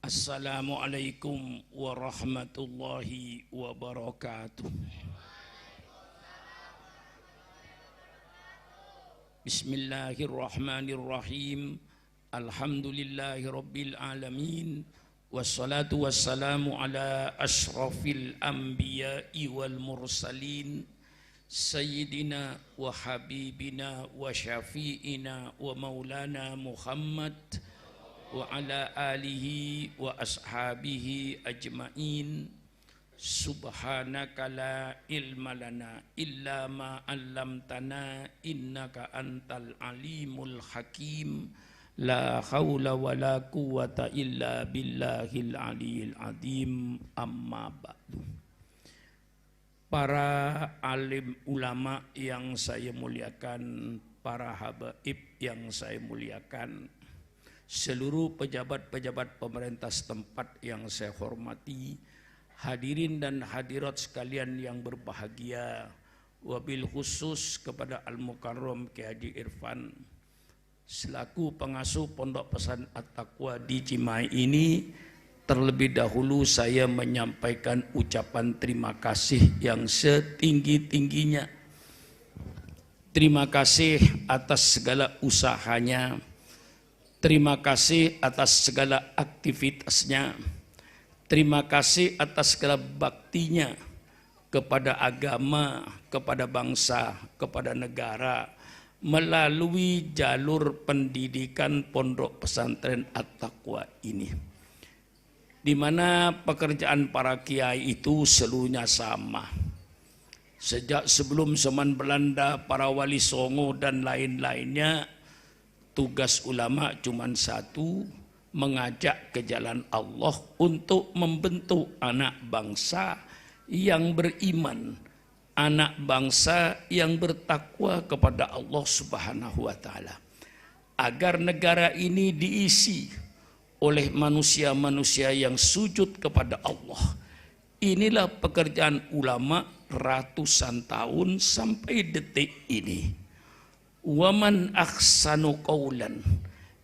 Assalamualaikum warahmatullahi wabarakatuh. Bismillahirrahmanirrahim. Alhamdulillahi rabbil alamin. Wassalatu wassalamu ala ashrafil anbiya'i wal mursalin. Sayyidina wa habibina wa syafi'ina wa maulana Muhammad wa ala alihi wa ashabihi ajma'in. Subhanaka la ilma lana illa ma 'allamtana innaka antal alimul hakim. La haula wa la quwwata illa billahil aliyil azim. Amma ba'du. Para alim ulama yang saya muliakan, para habaib yang saya muliakan, seluruh pejabat-pejabat pemerintah setempat yang saya hormati, hadirin dan hadirat sekalian yang berbahagia, wabil khusus kepada Al-Mukarram Kiai Haji Irfan selaku pengasuh Pondok Pesantren At-Taqwa di Cimahi ini. Terlebih dahulu saya menyampaikan ucapan terima kasih yang setinggi-tingginya. Terima kasih atas segala usahanya. Terima kasih atas segala aktivitasnya. Terima kasih atas segala baktinya kepada agama, kepada bangsa, kepada negara melalui jalur pendidikan Pondok Pesantren At-Taqwa ini, di mana pekerjaan para kiai itu seluruhnya sama. Sejak sebelum zaman Belanda, para wali songo dan lain-lainnya, tugas ulama cuma satu, mengajak ke jalan Allah untuk membentuk anak bangsa yang beriman, anak bangsa yang bertakwa kepada Allah Subhanahu wa taala, agar negara ini diisi oleh manusia-manusia yang sujud kepada Allah. Inilah pekerjaan ulama ratusan tahun sampai detik ini. Waman ahsanu qawlan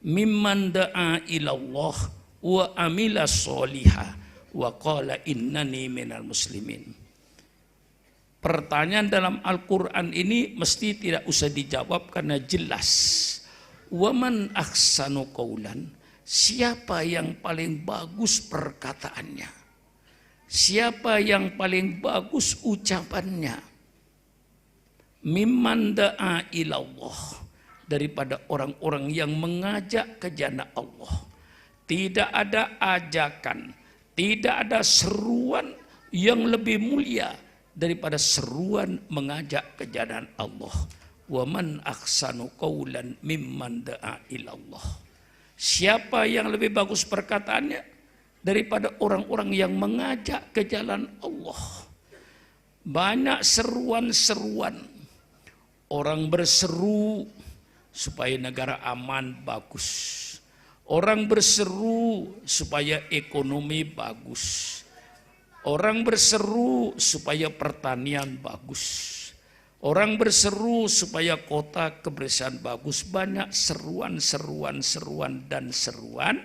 mimman da'a ilallah wa amila sholiha wa qala innani minal muslimin. Pertanyaan dalam Al-Quran ini mesti tidak usah dijawab karena jelas. Waman ahsanu qawlan, siapa yang paling bagus perkataannya? Siapa yang paling bagus ucapannya? Mimman da'a ilallah, daripada orang-orang yang mengajak ke jalan Allah. Tidak ada ajakan, tidak ada seruan yang lebih mulia daripada seruan mengajak ke jalan Allah. Wa man ahsanu qawlan mimman da'a ilallah. Siapa yang lebih bagus perkataannya daripada orang-orang yang mengajak ke jalan Allah? Banyak seruan-seruan. Orang berseru supaya negara aman, bagus. Orang berseru supaya ekonomi bagus. Orang berseru supaya pertanian bagus. Orang berseru supaya kota kebersihan bagus. Banyak seruan, dan seruan.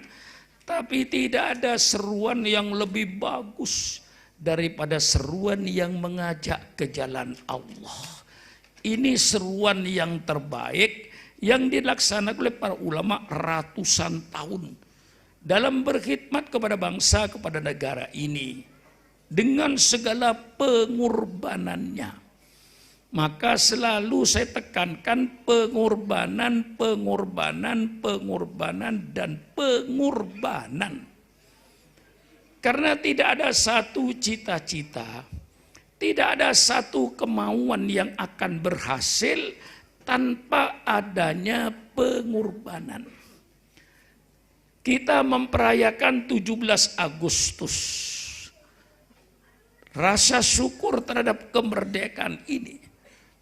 Tapi tidak ada seruan yang lebih bagus daripada seruan yang mengajak ke jalan Allah. Ini seruan yang terbaik yang dilaksanakan oleh para ulama ratusan tahun dalam berkhidmat kepada bangsa, kepada negara ini dengan segala pengorbanannya. Maka selalu saya tekankan pengorbanan, dan pengorbanan. Karena tidak ada satu cita-cita, tidak ada satu kemauan yang akan berhasil tanpa adanya pengorbanan. Kita memperayakan 17 Agustus. Rasa syukur terhadap kemerdekaan ini.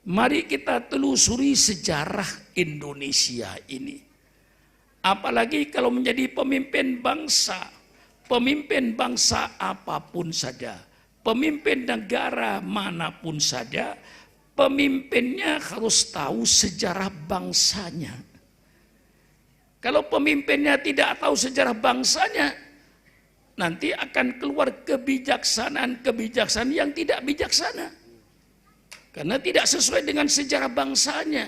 Mari kita telusuri sejarah Indonesia ini. Apalagi kalau menjadi pemimpin bangsa apapun saja, pemimpin negara manapun saja, pemimpinnya harus tahu sejarah bangsanya. Kalau pemimpinnya tidak tahu sejarah bangsanya, nanti akan keluar kebijaksanaan-kebijaksanaan yang tidak bijaksana. Karena tidak sesuai dengan sejarah bangsanya.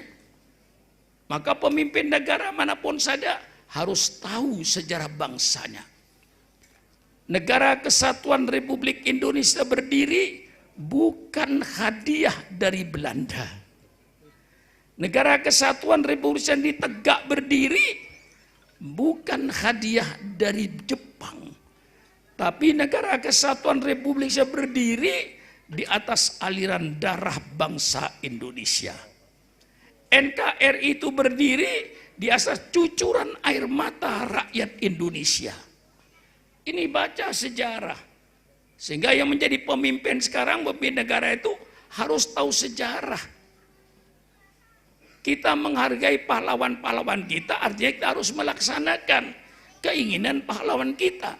Maka pemimpin negara manapun saja harus tahu sejarah bangsanya. Negara Kesatuan Republik Indonesia berdiri bukan hadiah dari Belanda. Negara Kesatuan Republik Indonesia tegak berdiri bukan hadiah dari Jepang. Tapi negara Kesatuan Republik Indonesia berdiri di atas aliran darah bangsa Indonesia. NKRI itu berdiri di atas cucuran air mata rakyat Indonesia. Ini baca sejarah. Sehingga yang menjadi pemimpin sekarang, pemimpin negara itu harus tahu sejarah. Kita menghargai pahlawan-pahlawan kita, artinya kita harus melaksanakan keinginan pahlawan kita.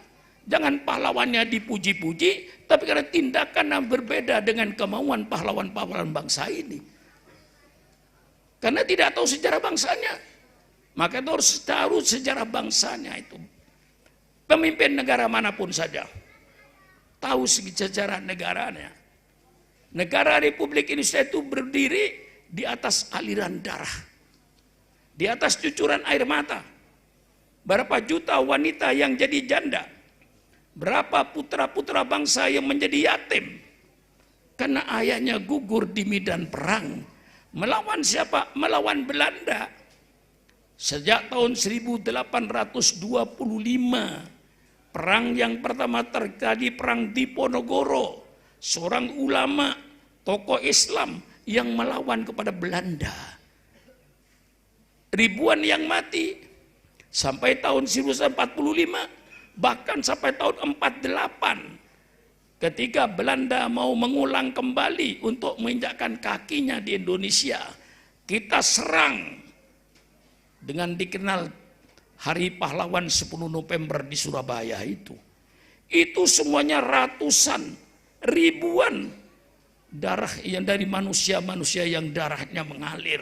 Jangan pahlawannya dipuji-puji, tapi karena tindakan yang berbeda dengan kemauan pahlawan-pahlawan bangsa ini. Karena tidak tahu sejarah bangsanya. Maka itu harus tahu sejarah bangsanya itu. Pemimpin negara manapun saja tahu sejarah negaranya. Negara Republik Indonesia itu berdiri di atas aliran darah. Di atas cucuran air mata. Berapa juta wanita yang jadi janda. Berapa putra-putra bangsa yang menjadi yatim. Karena ayahnya gugur di medan perang. Melawan siapa? Melawan Belanda. Sejak tahun 1825. Perang yang pertama terjadi perang Diponegoro. Seorang ulama, tokoh Islam yang melawan kepada Belanda. Ribuan yang mati. Sampai tahun 1945. Bahkan sampai tahun 48. Ketika Belanda mau mengulang kembali untuk menginjakkan kakinya di Indonesia. Kita serang. Dengan dikenal Hari Pahlawan 10 November di Surabaya itu. Itu semuanya ratusan, ribuan darah yang dari manusia-manusia yang darahnya mengalir.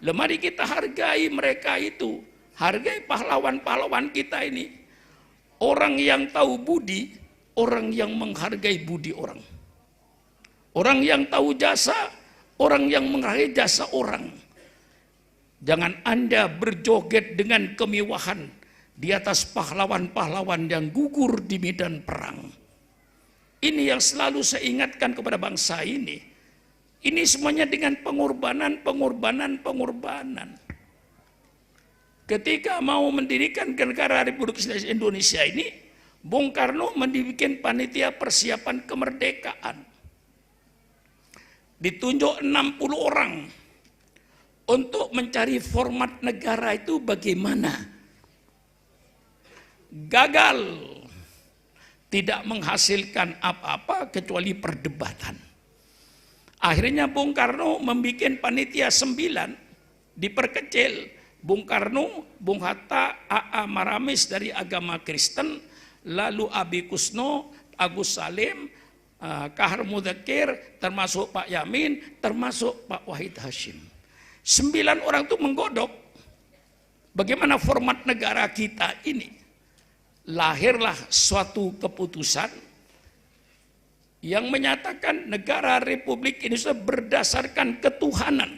Mari kita hargai mereka itu. Hargai pahlawan-pahlawan kita ini. Orang yang tahu budi, orang yang menghargai budi orang. Orang yang tahu jasa, orang yang menghargai jasa orang. Jangan Anda berjoget dengan kemewahan di atas pahlawan-pahlawan yang gugur di medan perang. Ini yang selalu saya ingatkan kepada bangsa ini. Ini semuanya dengan pengorbanan. Ketika mau mendirikan negara Republik Indonesia ini, Bung Karno mendirikan panitia persiapan kemerdekaan. Ditunjuk 60 orang untuk mencari format negara itu bagaimana. Gagal, tidak menghasilkan apa-apa kecuali perdebatan. Akhirnya Bung Karno membuat panitia 9, diperkecil. Bung Karno, Bung Hatta, A.A. Maramis dari agama Kristen, lalu Abi Kusno, Agus Salim, Kahar Mudzakkir, termasuk Pak Yamin, termasuk Pak Wahid Hashim. 9 orang itu menggodok bagaimana format negara kita ini. Lahirlah suatu keputusan yang menyatakan negara Republik Indonesia berdasarkan ketuhanan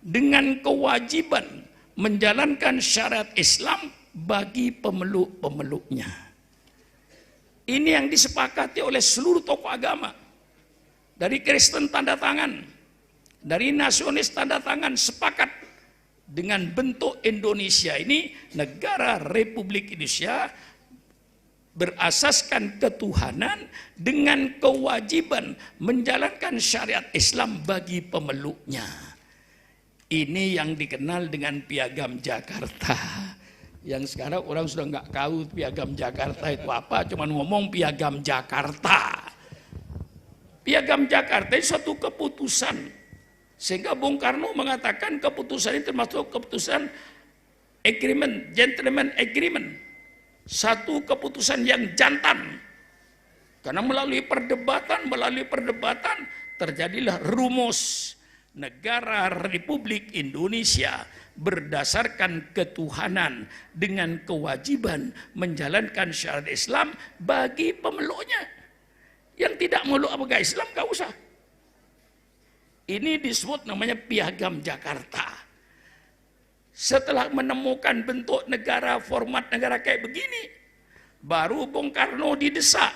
dengan kewajiban menjalankan syariat Islam bagi pemeluk-pemeluknya. Ini yang disepakati oleh seluruh tokoh agama. Dari Kristen tanda tangan, dari nasionalis tanda tangan, sepakat dengan bentuk Indonesia ini, negara Republik Indonesia berasaskan ketuhanan dengan kewajiban menjalankan syariat Islam bagi pemeluknya. Ini yang dikenal dengan Piagam Jakarta. Yang sekarang orang sudah nggak tahu Piagam Jakarta itu apa, cuma ngomong Piagam Jakarta. Piagam Jakarta itu suatu keputusan. Sehingga Bung Karno mengatakan keputusan ini termasuk keputusan agreement, gentleman agreement. Satu keputusan yang jantan. Karena melalui perdebatan terjadilah rumus negara Republik Indonesia berdasarkan ketuhanan dengan kewajiban menjalankan syariat Islam bagi pemeluknya. Yang tidak meluk agama Islam gak usah. Ini disebut namanya Piagam Jakarta. Setelah menemukan bentuk negara, format negara kayak begini, baru Bung Karno didesak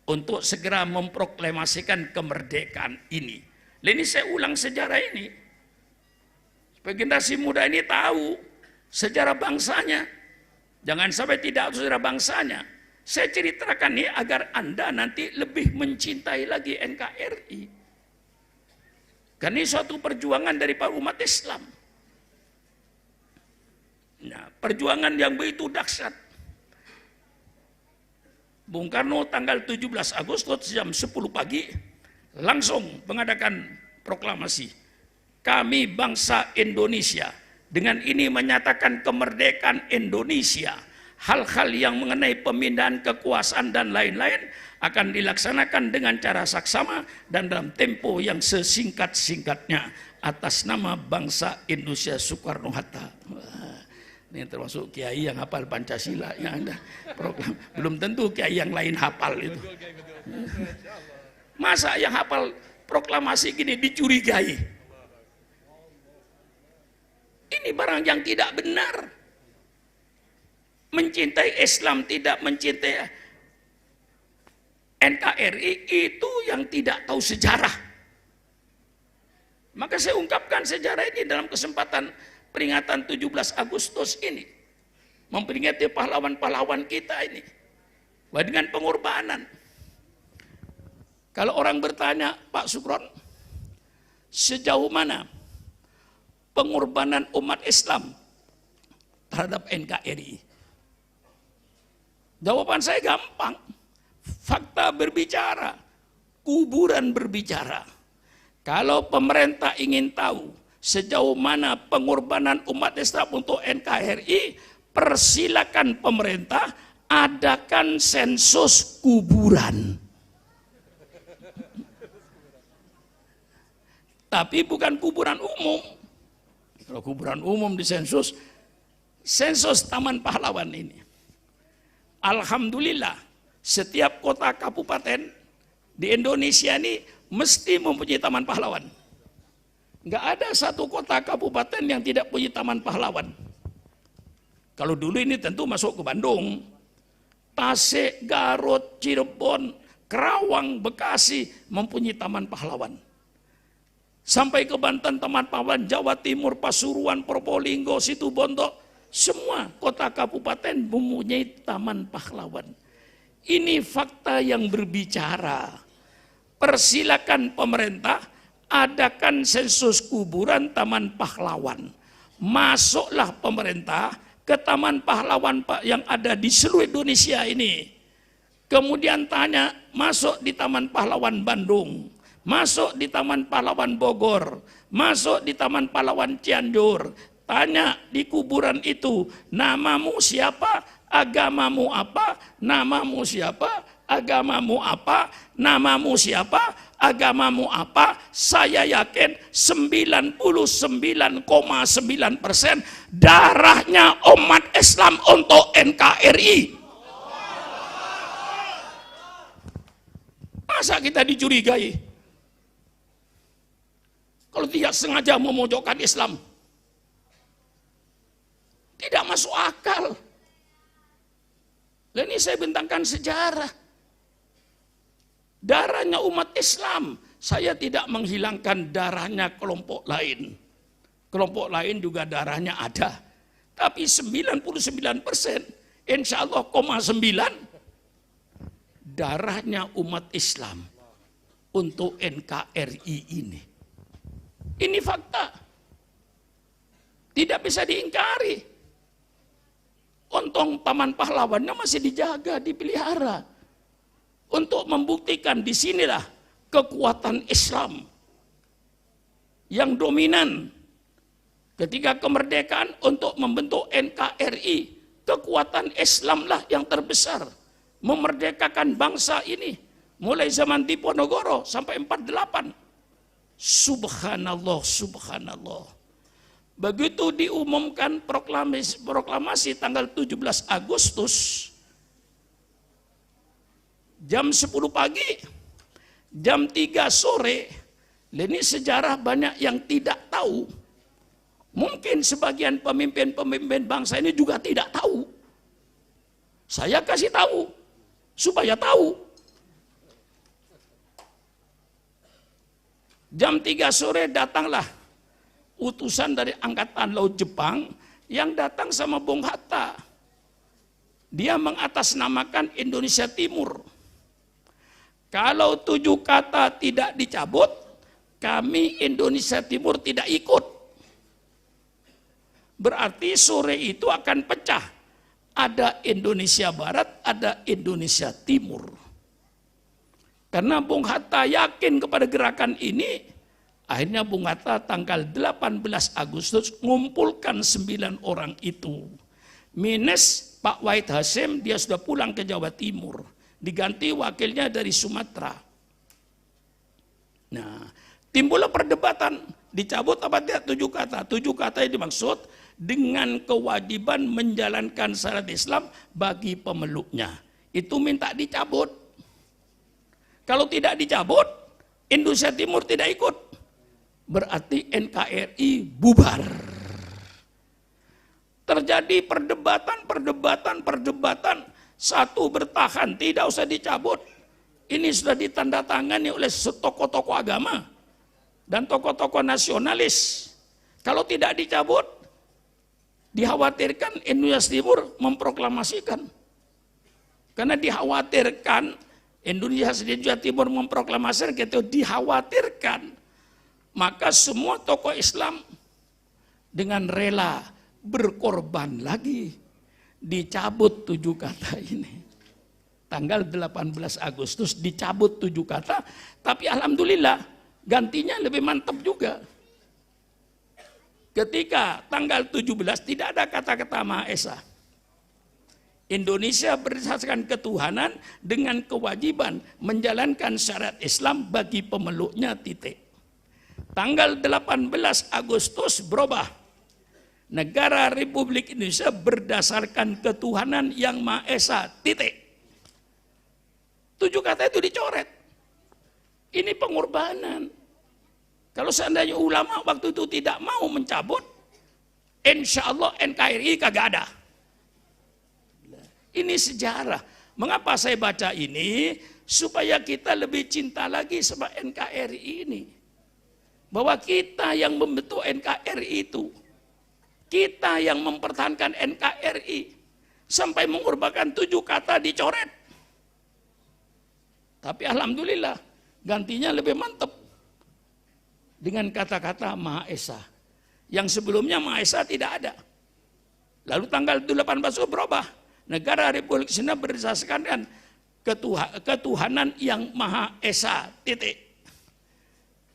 untuk segera memproklamasikan kemerdekaan ini. Ini saya ulang sejarah ini. Supaya generasi muda ini tahu sejarah bangsanya. Jangan sampai tidak tahu sejarah bangsanya. Saya ceritakan ini agar Anda nanti lebih mencintai lagi NKRI. Karena ini suatu perjuangan dari para umat Islam. Nah, perjuangan yang begitu dahsyat. Bung Karno tanggal 17 Agustus jam 10 pagi langsung mengadakan proklamasi. Kami bangsa Indonesia dengan ini menyatakan kemerdekaan Indonesia. Hal-hal yang mengenai pemindahan kekuasaan dan lain-lain akan dilaksanakan dengan cara saksama dan dalam tempo yang sesingkat-singkatnya atas nama bangsa Indonesia Soekarno-Hatta. Ini termasuk kiai yang hafal Pancasila yang Anda program. Belum tentu kiai yang lain hafal itu. Masa yang hafal proklamasi gini dicurigai? Ini barang yang tidak benar. Mencintai Islam, tidak mencintai NKRI, itu yang tidak tahu sejarah. Maka saya ungkapkan sejarah ini dalam kesempatan peringatan 17 Agustus ini. Memperingati pahlawan-pahlawan kita ini. Dengan pengorbanan. Kalau orang bertanya, Pak Sukron, sejauh mana pengorbanan umat Islam terhadap NKRI? Jawaban saya gampang. Fakta berbicara, kuburan berbicara. Kalau pemerintah ingin tahu sejauh mana pengorbanan umat Islam untuk NKRI, persilakan pemerintah adakan sensus kuburan. Tapi bukan kuburan umum. Kalau kuburan umum disensus, sensus Taman Pahlawan ini. Alhamdulillah, setiap kota kabupaten di Indonesia ini mesti mempunyai Taman Pahlawan. Nggak ada satu kota kabupaten yang tidak punya Taman Pahlawan. Kalau dulu ini tentu masuk ke Bandung, Tasik, Garut, Cirebon, Kerawang, Bekasi mempunyai Taman Pahlawan. Sampai ke Banten Taman Pahlawan, Jawa Timur, Pasuruan, Probolinggo, Situbondo, semua kota kabupaten mempunyai Taman Pahlawan. Ini fakta yang berbicara. Persilakan pemerintah adakan sensus kuburan Taman Pahlawan. Masuklah pemerintah ke Taman Pahlawan yang ada di seluruh Indonesia ini. Kemudian tanya, masuk di Taman Pahlawan Bandung, masuk di Taman Pahlawan Bogor, masuk di Taman Pahlawan Cianjur. Tanya di kuburan itu, namamu siapa, agamamu apa, namamu siapa, agamamu apa, namamu siapa, agamamu apa. Saya yakin 99,9% darahnya umat Islam untuk NKRI. Masa kita dicurigai? Kalau tidak sengaja memojokkan Islam. Tidak masuk akal. Dan ini saya bentangkan sejarah. Darahnya umat Islam. Saya tidak menghilangkan darahnya kelompok lain. Kelompok lain juga darahnya ada. Tapi 99%, insya Allah, 9, darahnya umat Islam untuk NKRI ini. Ini fakta. Tidak bisa diingkari. Untung Taman Pahlawannya masih dijaga, dipelihara. Untuk membuktikan di sinilah kekuatan Islam yang dominan. Ketika kemerdekaan untuk membentuk NKRI, kekuatan Islamlah yang terbesar. Memerdekakan bangsa ini. Mulai zaman Diponegoro sampai 48. Subhanallah, subhanallah. Begitu diumumkan proklamasi tanggal 17 Agustus, jam 10 pagi, jam 3 sore, ini sejarah banyak yang tidak tahu. Mungkin sebagian pemimpin-pemimpin bangsa ini juga tidak tahu. Saya kasih tahu, supaya tahu. Jam 3 sore datanglah utusan dari Angkatan Laut Jepang yang datang sama Bung Hatta. Dia mengatasnamakan Indonesia Timur. Kalau 7 kata tidak dicabut, kami Indonesia Timur tidak ikut. Berarti sore itu akan pecah. Ada Indonesia Barat, ada Indonesia Timur. Karena Bung Hatta yakin kepada gerakan ini, akhirnya Bung Hatta tanggal 18 Agustus ngumpulkan 9 orang itu. Minus Pak Wahid Hasyim, dia sudah pulang ke Jawa Timur. Diganti wakilnya dari Sumatera. Nah, timbullah perdebatan, dicabut apa tidak 7 kata. 7 kata yang dimaksud dengan kewajiban menjalankan syariat Islam bagi pemeluknya. Itu minta dicabut. Kalau tidak dicabut, Indonesia Timur tidak ikut. Berarti NKRI bubar. Terjadi perdebatan. Satu bertahan, tidak usah dicabut. Ini sudah ditandatangani oleh tokoh-tokoh agama dan tokoh-tokoh nasionalis. Kalau tidak dicabut, dikhawatirkan Indonesia Timur memproklamasikan. Karena dikhawatirkan Indonesia Timur memproklamasikan, gitu, dikhawatirkan. Maka semua tokoh Islam dengan rela berkorban lagi. Dicabut 7 kata ini. Tanggal 18 Agustus dicabut 7 kata, tapi alhamdulillah gantinya lebih mantap juga. Ketika tanggal 17 tidak ada kata-kata Maha Esa. Indonesia berdasarkan ketuhanan dengan kewajiban menjalankan syariat Islam bagi pemeluknya, titik. Tanggal 18 Agustus berubah. Negara Republik Indonesia berdasarkan ketuhanan yang Maha Esa, titik. 7 kata itu dicoret. Ini pengorbanan. Kalau seandainya ulama waktu itu tidak mau mencabut, insya Allah NKRI kagak ada. Ini sejarah. Mengapa saya baca ini? Supaya kita lebih cinta lagi sama NKRI ini. Bahwa kita yang membentuk NKRI itu, kita yang mempertahankan NKRI, sampai mengorbankan 7 kata dicoret. Tapi alhamdulillah, gantinya lebih mantap. Dengan kata-kata Maha Esa. Yang sebelumnya Maha Esa tidak ada. Lalu tanggal 18 berubah. Negara Republik Indonesia berdasarkan ketuhanan yang Maha Esa, titik.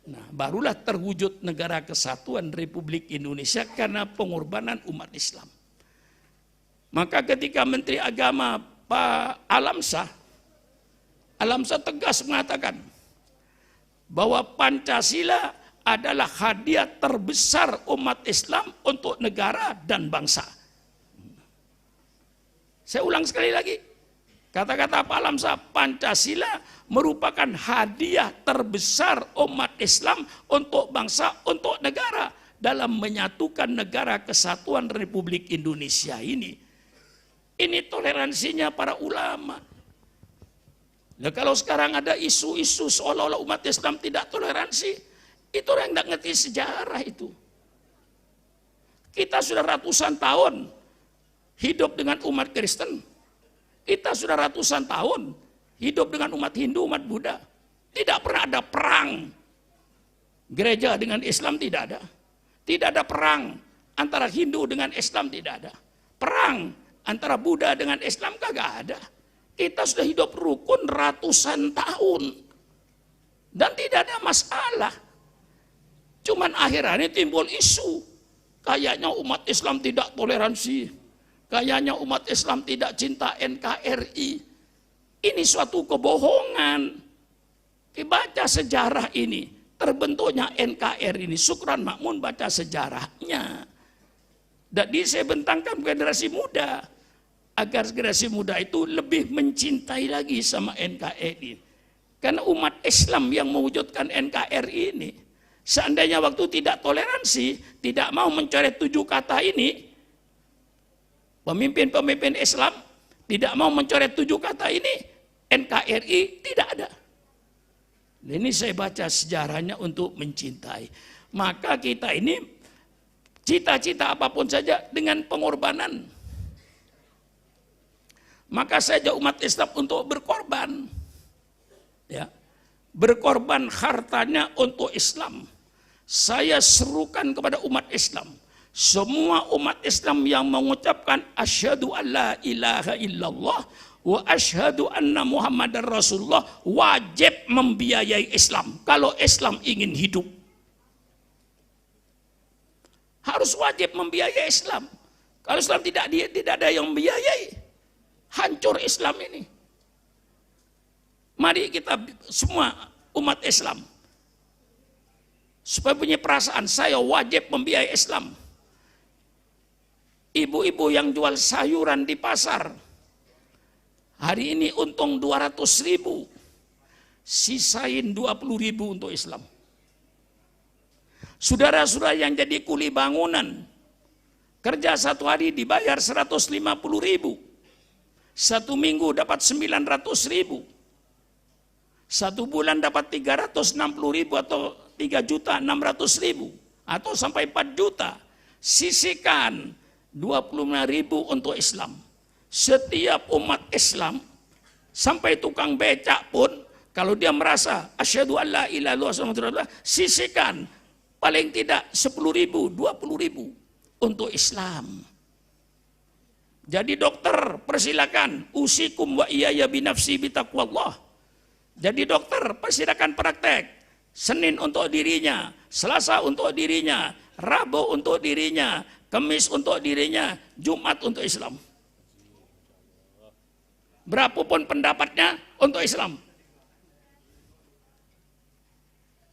Nah, barulah terwujud negara kesatuan Republik Indonesia karena pengorbanan umat Islam. Maka ketika Menteri Agama Pak Alamsyah tegas mengatakan bahwa Pancasila adalah hadiah terbesar umat Islam untuk negara dan bangsa. Saya ulang sekali lagi, kata-kata Pak Alamsyah, Pancasila merupakan hadiah terbesar umat Islam untuk bangsa, untuk negara dalam menyatukan negara kesatuan Republik Indonesia ini. Ini toleransinya para ulama. Nah, kalau sekarang ada isu-isu seolah-olah umat Islam tidak toleransi, itu orang tidak ngerti sejarah itu. Kita sudah ratusan tahun hidup dengan umat Kristen. Kita sudah ratusan tahun hidup dengan umat Hindu, umat Buddha. Tidak pernah ada perang gereja dengan Islam, tidak ada. Tidak ada perang antara Hindu dengan Islam, tidak ada. Perang antara Buddha dengan Islam kagak ada. Kita sudah hidup rukun ratusan tahun. Dan tidak ada masalah. Cuman akhirnya timbul isu. Kayaknya umat Islam tidak toleransi. Kayaknya umat Islam tidak cinta NKRI. Ini suatu kebohongan. Baca sejarah ini. terbentuknya NKRI ini. Syukran Makmun baca sejarahnya. Jadi saya bentangkan generasi muda, agar generasi muda itu lebih mencintai lagi sama NKRI. Karena umat Islam yang mewujudkan NKRI ini, seandainya waktu tidak toleransi, tidak mau mencoret 7 kata ini, pemimpin-pemimpin Islam tidak mau mencoret 7 kata ini, NKRI tidak ada. Ini saya baca sejarahnya untuk mencintai. Maka kita ini cita-cita apapun saja dengan pengorbanan. Maka saya ajak umat Islam untuk berkorban. Ya. Berkorban hartanya untuk Islam. Saya serukan kepada umat Islam. Semua umat Islam yang mengucapkan asyhadu an la ilaha illallah wa asyhadu anna Muhammadar Rasulullah wajib membiayai Islam. Kalau Islam ingin hidup, harus wajib membiayai Islam. Kalau Islam tidak ada yang membiayai, hancur Islam ini. Mari kita semua umat Islam supaya punya perasaan saya wajib membiayai Islam. Ibu-ibu yang jual sayuran di pasar hari ini untung 200.000, sisain 20.000 untuk Islam. Saudara-saudara yang jadi kuli bangunan, kerja 1 hari dibayar 150.000, 1 minggu dapat 900.000, 1 bulan dapat 360.000 atau 3.600.000 atau sampai 4 juta. Sisihkan 25.000 untuk Islam. Setiap umat Islam, sampai tukang becak pun, kalau dia merasa asyhadu an la ilaha illallah, sisihkan paling tidak 10.000, 20.000 untuk Islam. Jadi dokter, persilakan, usikum wa iyaya binafsi bitaqwallah. Jadi dokter, persilakan praktek. Senin untuk dirinya, Selasa untuk dirinya, Rabu untuk dirinya, Kamis untuk dirinya, Jumat untuk Islam. Berapapun pendapatnya untuk Islam.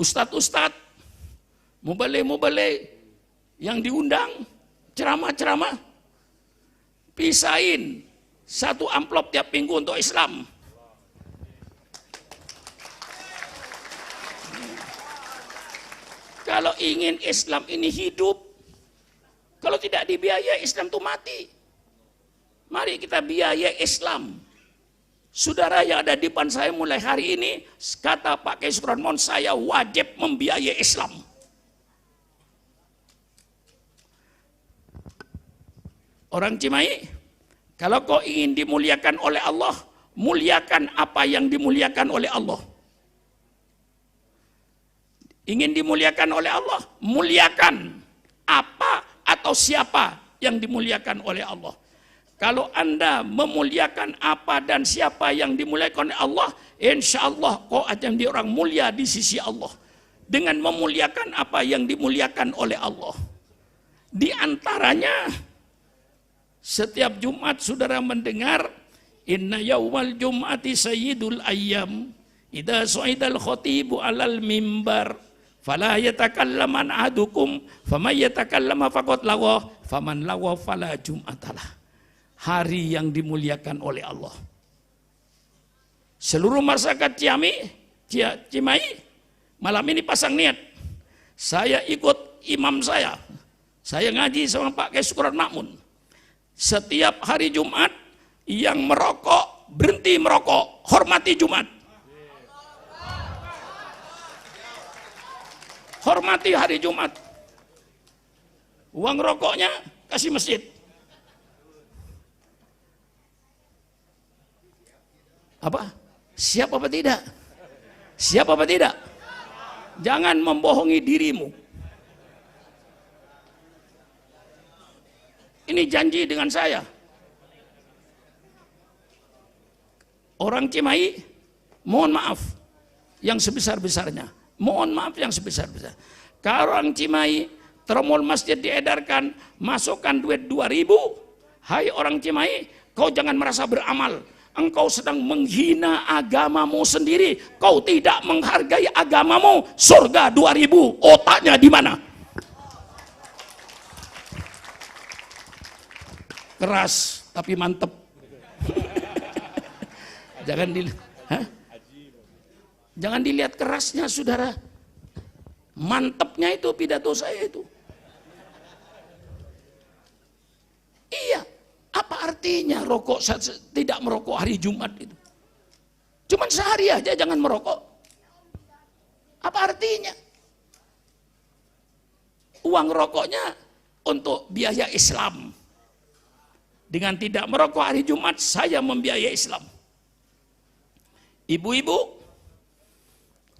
Ustadz-ustadz, mubalik yang diundang, ceramah-ceramah, pisahin 1 amplop tiap minggu untuk Islam. Kalau ingin Islam ini hidup, kalau tidak dibiayai Islam itu mati. Mari kita biayai Islam. Saudara yang ada di depan saya mulai hari ini, kata Pak Kiai Syukron Makmun, saya wajib membiayai Islam. Orang Cimahi, kalau kau ingin dimuliakan oleh Allah, muliakan apa yang dimuliakan oleh Allah. Ingin dimuliakan oleh Allah, muliakan apa atau siapa yang dimuliakan oleh Allah. Kalau Anda memuliakan apa dan siapa yang dimuliakan oleh Allah, insya Allah kau akan menjadi orang mulia di sisi Allah. Dengan memuliakan apa yang dimuliakan oleh Allah. Di antaranya, setiap Jumat saudara mendengar, inna yaumal jum'ati sayyidul ayyam, idza su'idal khatibu alal mimbar, fala yatakallaman ahadukum, faman yatakallama faqad lagha, faman lagha fala jum'atalah. Hari yang dimuliakan oleh Allah. Seluruh masyarakat Cimahi malam ini pasang niat. Saya ikut imam saya ngaji sama Pak Kiai Syukron Makmun. Setiap hari Jumat yang merokok berhenti merokok, hormati Jumat. Hormati hari Jumat. Uang rokoknya kasih masjid. Apa? Siap apa tidak? Siap apa tidak? Jangan membohongi dirimu. Ini janji dengan saya. Orang Cimahi, mohon maaf yang sebesar-besarnya. Mohon maaf yang sebesar-besarnya. Kalau orang Cimahi, tromol masjid diedarkan, masukkan duit 2.000. Hai orang Cimahi, kau jangan merasa beramal. Engkau sedang menghina agamamu sendiri. Kau tidak menghargai agamamu. Surga 2000, otaknya di mana? Keras tapi mantep. Jangan dilihat kerasnya, saudara. Mantepnya itu pidato saya itu. Iya, apa artinya rokok tidak merokok hari Jumat itu? Cuman sehari aja jangan merokok. Apa artinya? Uang rokoknya untuk biaya Islam. Dengan tidak merokok hari Jumat, saya membiayai Islam. Ibu-ibu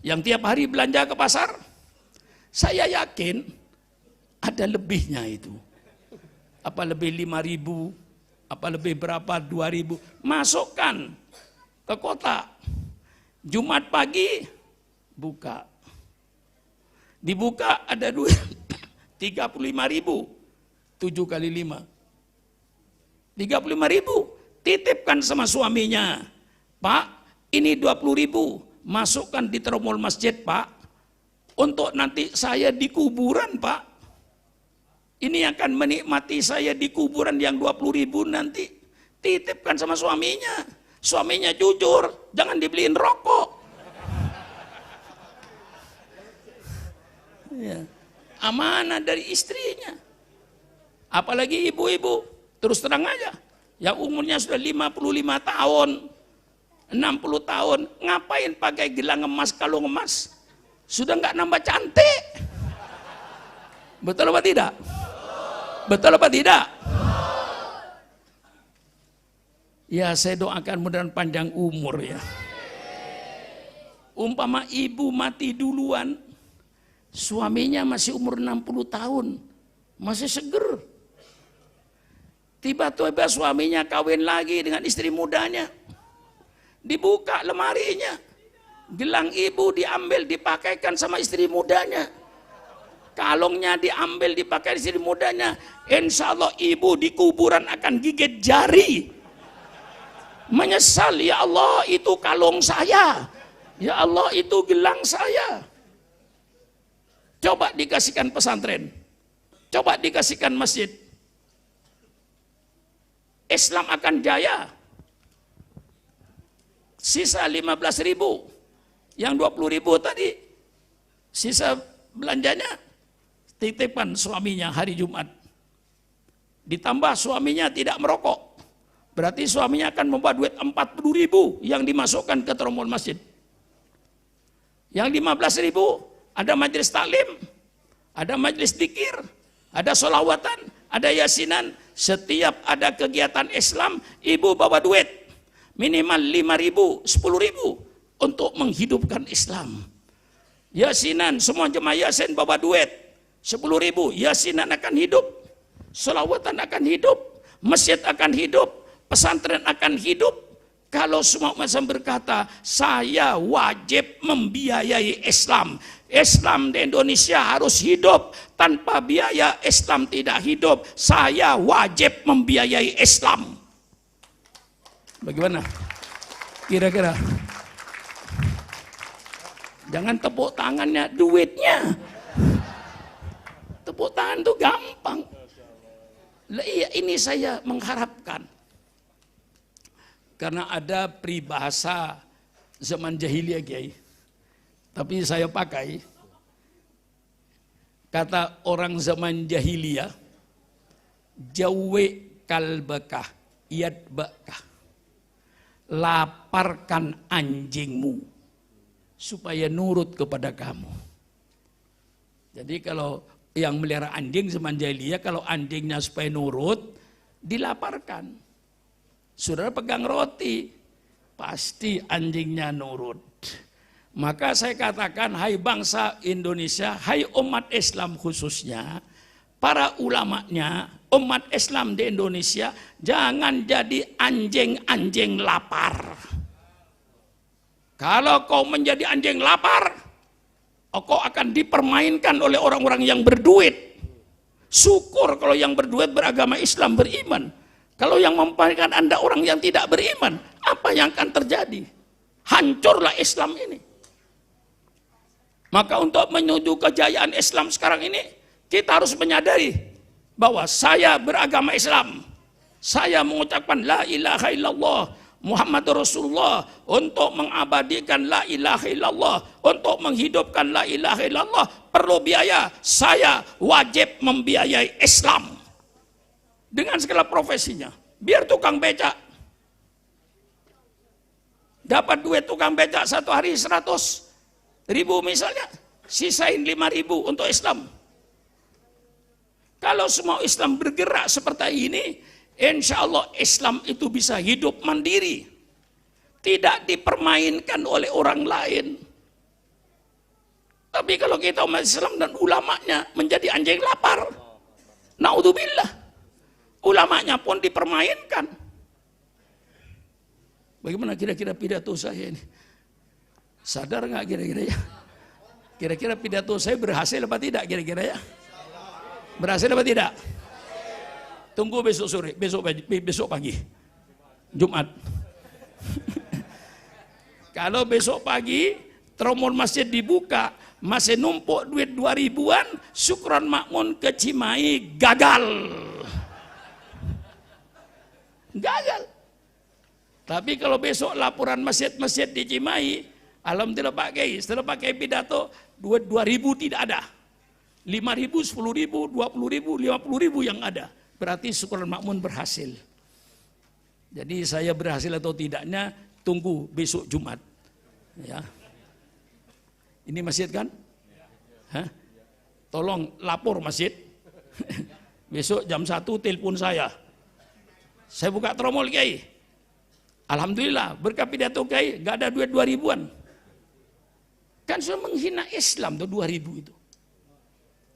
yang tiap hari belanja ke pasar, saya yakin ada lebihnya itu. Apa lebih 5.000, apa lebih berapa 2.000, masukkan ke kotak. Jumat pagi buka, dibuka ada duit 35.000, 7 kali 5, 35.000, titipkan sama suaminya. Pak, ini 20.000, masukkan di tromol masjid, Pak, untuk nanti saya di kuburan, Pak. Ini akan menikmati saya di kuburan yang 20.000 nanti. Titipkan sama suaminya. Suaminya jujur, jangan dibeliin rokok. Ya. Amanah dari istrinya. Apalagi ibu-ibu, terus terang aja, yang umurnya sudah 55 tahun, 60 tahun, ngapain pakai gelang emas, kalung emas? Sudah nggak nambah cantik. Betul apa tidak? Betul apa tidak? Ya, saya doakan mudah-mudahan panjang umur ya. Umpama ibu mati duluan, suaminya masih umur 60 tahun, masih seger. Tiba-tiba suaminya kawin lagi dengan istri mudanya. Dibuka lemarinya, gelang ibu diambil dipakaikan sama istri mudanya. Kalungnya diambil dipakai istri mudanya. Insya Allah ibu di kuburan akan gigit jari. Menyesal, ya Allah itu kalung saya. Ya Allah itu gelang saya. Coba dikasihkan pesantren. Coba dikasihkan masjid. Islam akan jaya. Sisa 15.000. Yang 20.000 tadi. Sisa belanjanya titipan suaminya hari Jumat. Ditambah suaminya tidak merokok. Berarti suaminya akan membawa duit 40.000 yang dimasukkan ke tromol masjid. Yang 15.000 ada majelis taklim, ada majelis dzikir, ada sholawatan, ada yasinan. Setiap ada kegiatan Islam, ibu bawa duit minimal 5.000, 10.000 untuk menghidupkan Islam. Yasinan, semua jemaah yasin bawa duit 10.000, yasinan akan hidup, sholawatan akan hidup, masjid akan hidup, pesantren akan hidup. Kalau semua macam berkata, saya wajib membiayai Islam. Islam di Indonesia harus hidup. Tanpa biaya Islam tidak hidup. Saya wajib membiayai Islam. Bagaimana? Kira-kira? Jangan tepuk tangannya, duitnya. Tepuk tangan itu gampang. Iya, ini saya mengharapkan. Karena ada peribahasa zaman jahiliyah, Kiai. Tapi saya pakai kata orang zaman jahiliyah, jawe kalbakah yadbakah. Laparkan anjingmu supaya nurut kepada kamu. Jadi kalau yang melihara anjing zaman jahiliyah, kalau anjingnya supaya nurut, dilaparkan. Saudara pegang roti, pasti anjingnya nurut. Maka saya katakan, hai bangsa Indonesia, hai umat Islam khususnya, para ulamanya, umat Islam di Indonesia, jangan jadi anjing-anjing lapar. Kalau kau menjadi anjing lapar, kau akan dipermainkan oleh orang-orang yang berduit. Syukur kalau yang berduit beragama Islam, beriman. Kalau yang mempermainkan Anda orang yang tidak beriman, apa yang akan terjadi? Hancurlah Islam ini. Maka untuk menuju kejayaan Islam sekarang ini, kita harus menyadari bahwa saya beragama Islam. Saya mengucapkan la ilaha illallah Muhammadur Rasulullah untuk mengabadikan la ilaha illallah, untuk menghidupkan la ilaha illallah perlu biaya. Saya wajib membiayai Islam dengan segala profesinya. Biar tukang becak dapat duit tukang becak satu hari 100.000 misalnya, sisain 5.000 untuk Islam. Kalau semua Islam bergerak seperti ini, insya Allah Islam itu bisa hidup mandiri, tidak dipermainkan oleh orang lain. Tapi kalau kita umat Islam dan ulamanya menjadi anjing lapar, naudzubillah, ulamanya pun dipermainkan. Bagaimana kira-kira pidato saya ini? Sadar nggak kira-kira ya? Kira-kira pidato saya berhasil apa tidak kira-kira ya? Berhasil apa tidak? Tunggu besok sore, besok pagi, Jumat. Kalau besok pagi tromol masjid dibuka, masih numpuk duit 2.000-an, syukron makmun ke Cimahi gagal. Gagal. Tapi kalau besok laporan masjid-masjid di Cimahi, alhamdulillah Pak Kiai, setelah pakai pidato 2.000 tidak ada. 5.000, 10.000, 20.000, 50.000 yang ada. Berarti syukuran makmun berhasil. Jadi saya berhasil atau tidaknya tunggu besok Jumat. Ya. Ini masjid kan? Hah? Tolong lapor masjid. Besok jam 1 telepon saya. Saya buka tromol Kiai. Alhamdulillah berkat pidato Kiai gak ada duit 2.000-an. Kan sudah menghina Islam tuh 2.000 itu.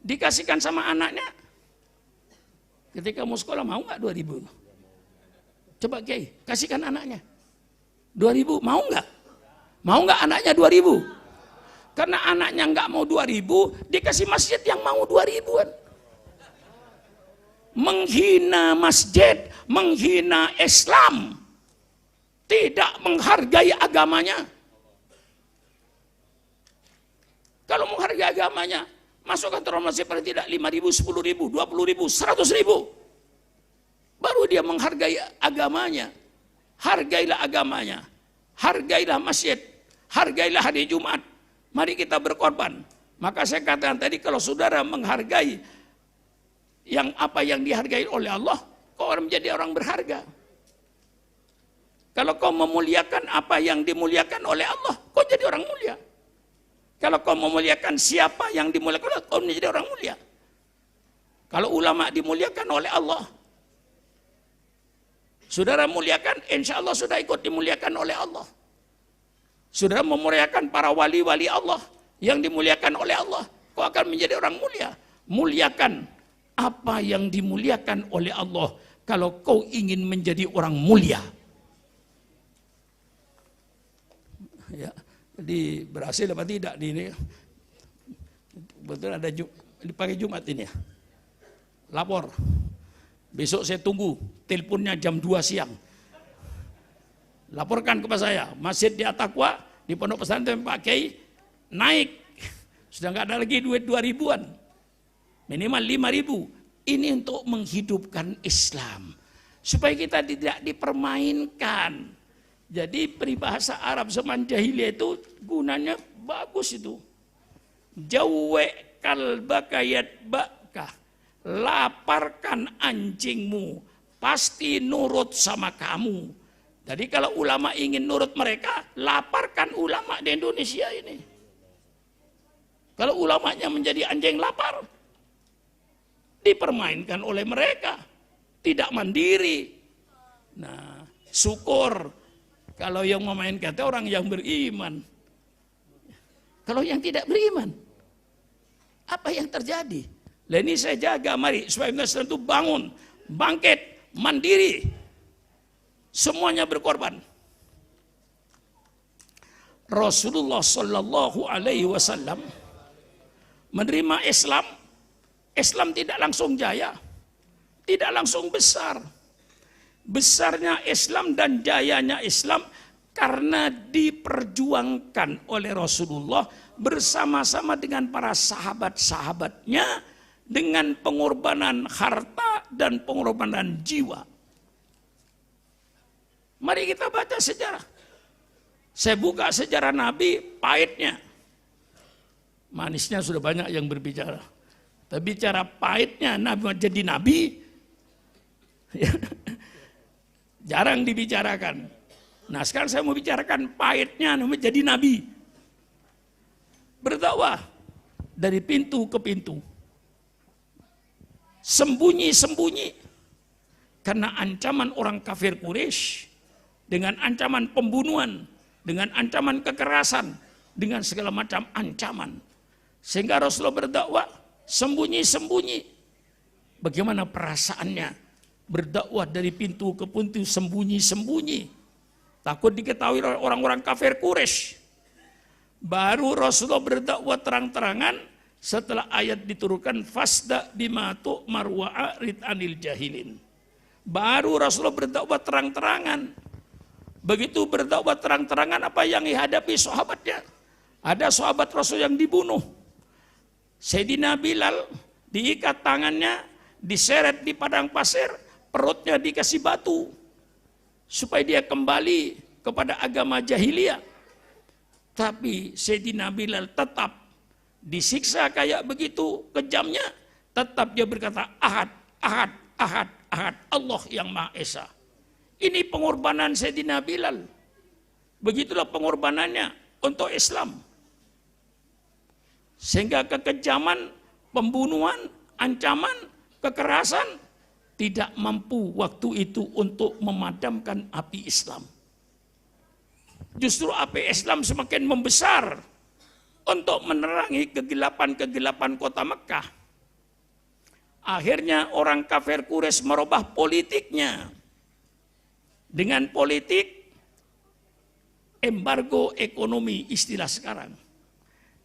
Dikasihkan sama anaknya. Ketika mau sekolah mau nggak 2.000? Coba Kiai, kasihkan anaknya. 2.000 mau nggak? Mau nggak anaknya 2.000? Karena anaknya nggak mau 2.000, dikasih masjid yang mau 2.000-an. Menghina masjid, menghina Islam, tidak menghargai agamanya. Kalau menghargai agamanya, masukkan masjid paling tidak 5.000, 10.000, 20.000, 100.000. Baru dia menghargai agamanya. Hargailah agamanya. Hargailah masjid. Hargailah hari Jumat. Mari kita berkorban. Maka saya katakan tadi, kalau saudara menghargai yang apa yang dihargai oleh Allah, kau orang menjadi orang berharga. Kalau kau memuliakan apa yang dimuliakan oleh Allah, kau jadi orang mulia. Kalau kau memuliakan siapa yang dimuliakan oleh Allah, kau menjadi orang mulia. Kalau ulama dimuliakan oleh Allah, saudara muliakan, insya Allah sudah ikut dimuliakan oleh Allah. Saudara memuliakan para wali-wali Allah yang dimuliakan oleh Allah, kau akan menjadi orang mulia. Muliakan apa yang dimuliakan oleh Allah kalau kau ingin menjadi orang mulia. Ya. Jadi berhasil apa tidak di ini? Betul ada dipakai Jumat ini ya. Lapor. Besok saya tunggu teleponnya jam 2 siang. Laporkan kepada saya, masjid di At-Taqwa di Pondok Pesantren Pak Kiai naik. Sudah nggak ada lagi duit 2.000-an. Minimal 5.000. Ini untuk menghidupkan Islam. Supaya kita tidak dipermainkan. Jadi peribahasa Arab zaman jahiliyah itu gunanya bagus itu. Jawwe kalbaka yatbaka. Laparkan anjingmu, pasti nurut sama kamu. Jadi kalau ulama ingin nurut mereka, laparkan ulama di Indonesia ini. Kalau ulamanya menjadi anjing lapar, dipermainkan oleh mereka, tidak mandiri. Nah, syukur kalau yang memainkan itu orang yang beriman. Kalau yang tidak beriman, apa yang terjadi? Lah ini saya jaga, mari supaya Islam itu bangun, bangkit, mandiri. Semuanya berkorban. Rasulullah Shallallahu Alaihi Wasallam menerima Islam. Islam tidak langsung jaya, tidak langsung besar. Besarnya Islam dan jayanya Islam karena diperjuangkan oleh Rasulullah bersama-sama dengan para sahabat-sahabatnya dengan pengorbanan harta dan pengorbanan jiwa. Mari kita baca sejarah. Saya buka sejarah Nabi, pahitnya. Manisnya sudah banyak yang berbicara. Tapi cara pahitnya Nabi jadi Nabi, jarang dibicarakan. Nah sekarang saya mau bicarakan pahitnya jadi Nabi. Berdakwah dari pintu ke pintu. Sembunyi-sembunyi. Karena ancaman orang kafir Quraisy, dengan ancaman pembunuhan, dengan ancaman kekerasan, dengan segala macam ancaman. Sehingga Rasulullah berdakwah sembunyi-sembunyi. Bagaimana perasaannya berdakwah dari pintu ke pintu sembunyi-sembunyi. Takut diketahui orang-orang kafir Quraisy. Baru Rasulullah berdakwah terang-terangan setelah ayat diturunkan fasda bima tu'mar wa a'rid anil jahilin. Baru Rasulullah berdakwah terang-terangan. Begitu berdakwah terang-terangan apa yang dihadapi sahabatnya. Ada sahabat Rasul yang dibunuh. Sayyidina Bilal diikat tangannya, diseret di padang pasir, perutnya dikasih batu supaya dia kembali kepada agama jahiliyah. Tapi Sayyidina Bilal tetap disiksa kayak begitu kejamnya, tetap dia berkata ahad, ahad, ahad, ahad, Allah yang Maha Esa. Ini pengorbanan Sayyidina Bilal. Begitulah pengorbanannya untuk Islam. Sehingga kekejaman, pembunuhan, ancaman, kekerasan tidak mampu waktu itu untuk memadamkan api Islam. Justru api Islam semakin membesar untuk menerangi kegelapan-kegelapan kota Mekah. Akhirnya orang kafir Quraisy merubah politiknya. Dengan politik embargo ekonomi istilah sekarang.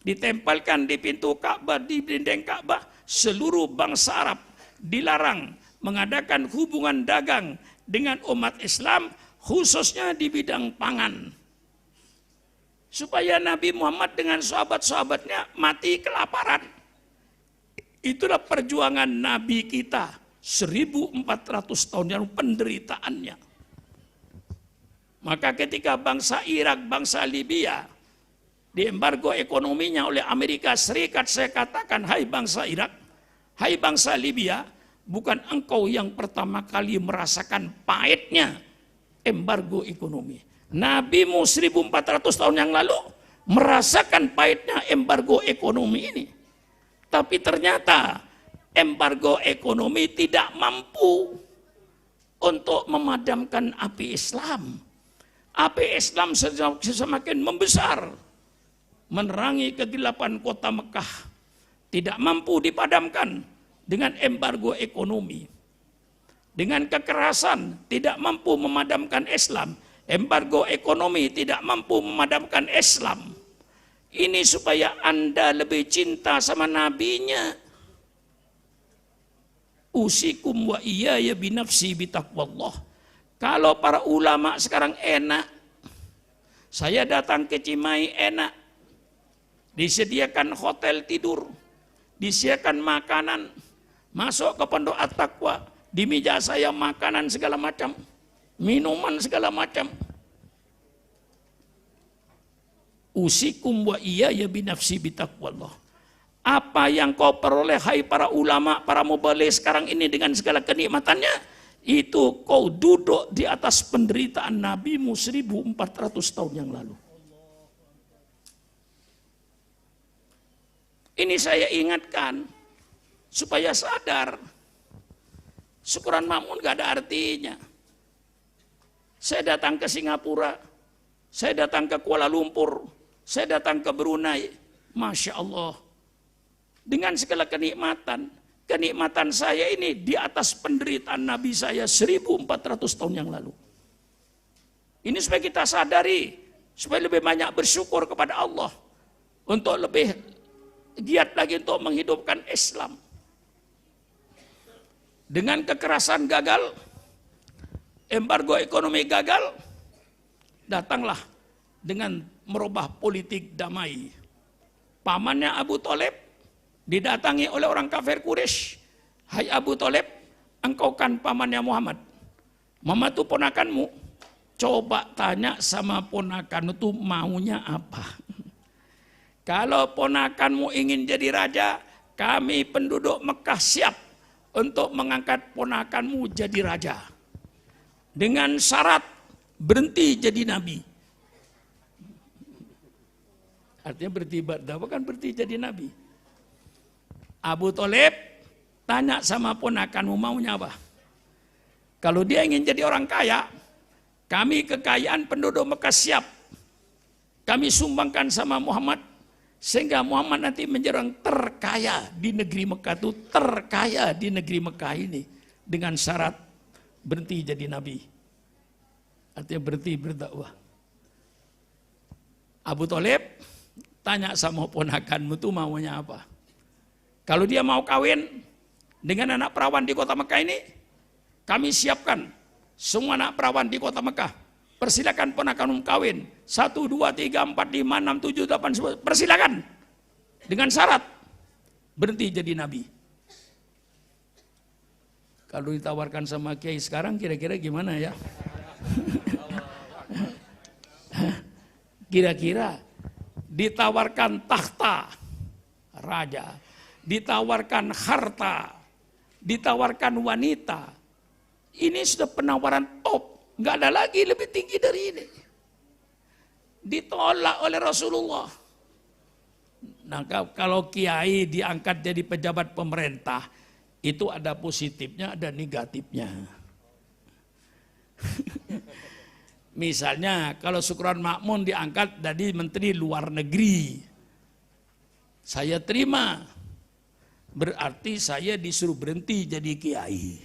Ditempelkan di pintu Ka'bah, di dinding Ka'bah, seluruh bangsa Arab dilarang mengadakan hubungan dagang dengan umat Islam, khususnya di bidang pangan. Supaya Nabi Muhammad dengan sahabat-sahabatnya mati kelaparan. Itulah perjuangan Nabi kita 1400 tahun yang penderitaannya. Maka ketika bangsa Irak, bangsa Libya diembargo ekonominya oleh Amerika Serikat, saya katakan, hai bangsa Irak, hai bangsa Libya, bukan engkau yang pertama kali merasakan pahitnya embargo ekonomi. Nabimu 1400 tahun yang lalu merasakan pahitnya embargo ekonomi ini. Tapi ternyata embargo ekonomi tidak mampu untuk memadamkan api Islam. Api Islam semakin membesar, menerangi kegelapan kota Mekah. Tidak mampu dipadamkan dengan embargo ekonomi. Dengan kekerasan tidak mampu memadamkan Islam. Embargo ekonomi tidak mampu memadamkan Islam. Ini supaya Anda lebih cinta sama nabinya. Usikum wa iyaya binafsi bitaqwallah. Kalau para ulama sekarang enak, saya datang ke Cimahi enak, disediakan hotel tidur, disediakan makanan, masuk ke pondok At-Taqwa, di meja saya makanan segala macam, minuman segala macam. Usikum wa iyaya binafsi bitaqwallah. Apa yang kau peroleh hai para ulama, para mubaligh sekarang ini dengan segala kenikmatannya, itu kau duduk di atas penderitaan Nabimu 1400 tahun yang lalu. Ini saya ingatkan supaya sadar. Syukuran makmur gak ada artinya. Saya datang ke Singapura, saya datang ke Kuala Lumpur, saya datang ke Brunei, Masya Allah. Dengan segala kenikmatan, kenikmatan saya ini di atas penderitaan Nabi saya 1400 tahun yang lalu. Ini supaya kita sadari, supaya lebih banyak bersyukur kepada Allah, untuk lebih giat lagi untuk menghidupkan Islam. Dengan kekerasan gagal, embargo ekonomi gagal, datanglah dengan merubah politik damai. Pamannya Abu Thalib didatangi oleh orang kafir Quraisy. Hai Abu Thalib, engkau kan pamannya Muhammad. Muhammad itu ponakanmu. Coba tanya sama ponakan itu maunya apa. Kalau ponakanmu ingin jadi raja, kami penduduk Mekah siap untuk mengangkat ponakanmu jadi raja. Dengan syarat berhenti jadi nabi. Artinya berhenti berdakwah kan berhenti jadi nabi. Abu Thalib tanya sama ponakanmu maunya apa? Kalau dia ingin jadi orang kaya, kami kekayaan penduduk Mekah siap. Kami sumbangkan sama Muhammad. Sehingga Muhammad nanti menjadi orang terkaya di negeri Mekah itu, terkaya di negeri Mekah ini. Dengan syarat berhenti jadi nabi. Artinya berhenti berdakwah. Abu Thalib tanya sama ponakanmu itu maunya apa? Kalau dia mau kawin dengan anak perawan di kota Mekah ini, kami siapkan semua anak perawan di kota Mekah. Persilakan ponakanmu kawin. 1, 2, 3, 4, 5, 6, 7, 8, 10. Persilakan. Dengan syarat berhenti jadi nabi. Kalau ditawarkan sama kiai sekarang kira-kira gimana ya? Kira-kira ditawarkan tahta raja, ditawarkan harta, ditawarkan wanita. Ini sudah penawaran top. Nggak ada lagi lebih tinggi dari ini. Ditolak oleh Rasulullah. Nah, kalau kiai diangkat jadi pejabat pemerintah, itu ada positifnya, ada negatifnya. Misalnya, kalau Sukron Makmun diangkat jadi menteri luar negeri, saya terima. Berarti saya disuruh berhenti jadi kiai.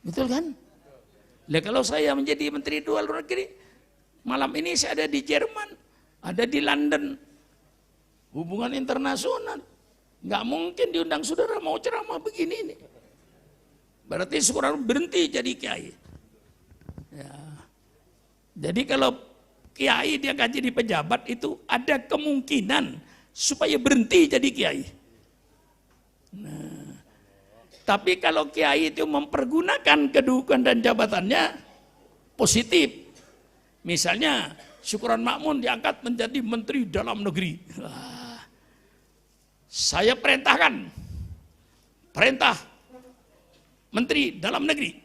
Betul kan? Nah, kalau saya menjadi menteri luar negeri, malam ini saya ada di Jerman, ada di London, hubungan internasional, nggak mungkin diundang saudara mau ceramah begini nih. Berarti seorang berhenti jadi kiai. Ya. Jadi kalau kiai dia nggak jadi pejabat itu ada kemungkinan supaya berhenti jadi kiai. Nah. Tapi kalau kiai itu mempergunakan kedudukan dan jabatannya positif. Misalnya Syukron Makmun diangkat menjadi menteri dalam negeri. Saya perintahkan, perintah menteri dalam negeri.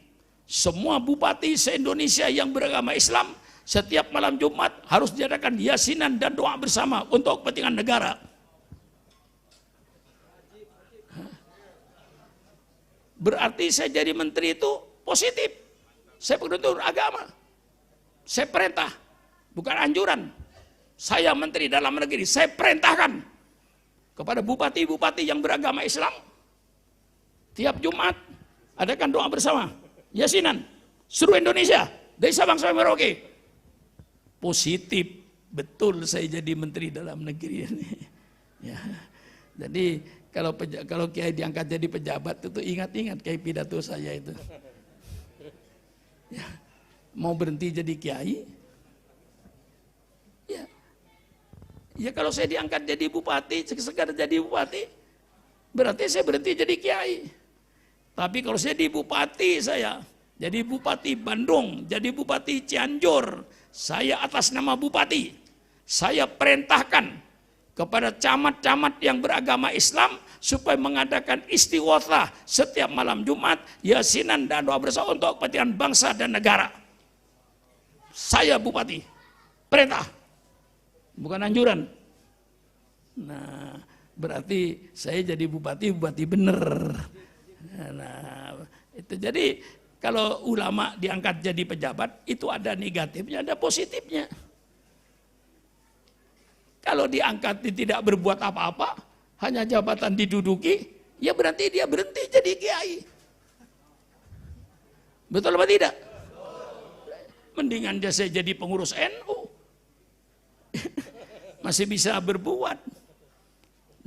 Semua bupati se-Indonesia yang beragama Islam setiap malam Jumat harus diadakan yasinan dan doa bersama untuk kepentingan negara. Berarti saya jadi menteri itu positif. Saya pengguna agama. Saya perintah, bukan anjuran. Saya menteri dalam negeri, saya perintahkan kepada bupati-bupati yang beragama Islam. Tiap Jumat, adakan doa bersama. Yasinan, seluruh Indonesia, dari Sabang sampai Merauke. Positif, betul saya jadi menteri dalam negeri ini. Ya. Jadi, kalau kiai diangkat jadi pejabat itu ingat-ingat kayak pidato saya itu. Ya, mau berhenti jadi kiai? Ya kalau saya diangkat jadi bupati, sekedar jadi bupati, berarti saya berhenti jadi kiai. Tapi kalau saya di bupati jadi bupati Bandung, jadi bupati Cianjur, saya atas nama bupati, saya perintahkan kepada camat-camat yang beragama Islam supaya mengadakan istighosah setiap malam Jumat, yasinan dan doa bersama untuk kepentingan bangsa dan negara. Saya bupati, perintah, bukan anjuran. Nah, berarti saya jadi bupati bener. Nah, itu jadi kalau ulama diangkat jadi pejabat itu ada negatifnya, ada positifnya. Kalau diangkat tidak berbuat apa-apa, hanya jabatan diduduki, ya berarti dia berhenti jadi kiai. Betul apa tidak? Mendingan dia saya jadi pengurus NU. Masih bisa berbuat.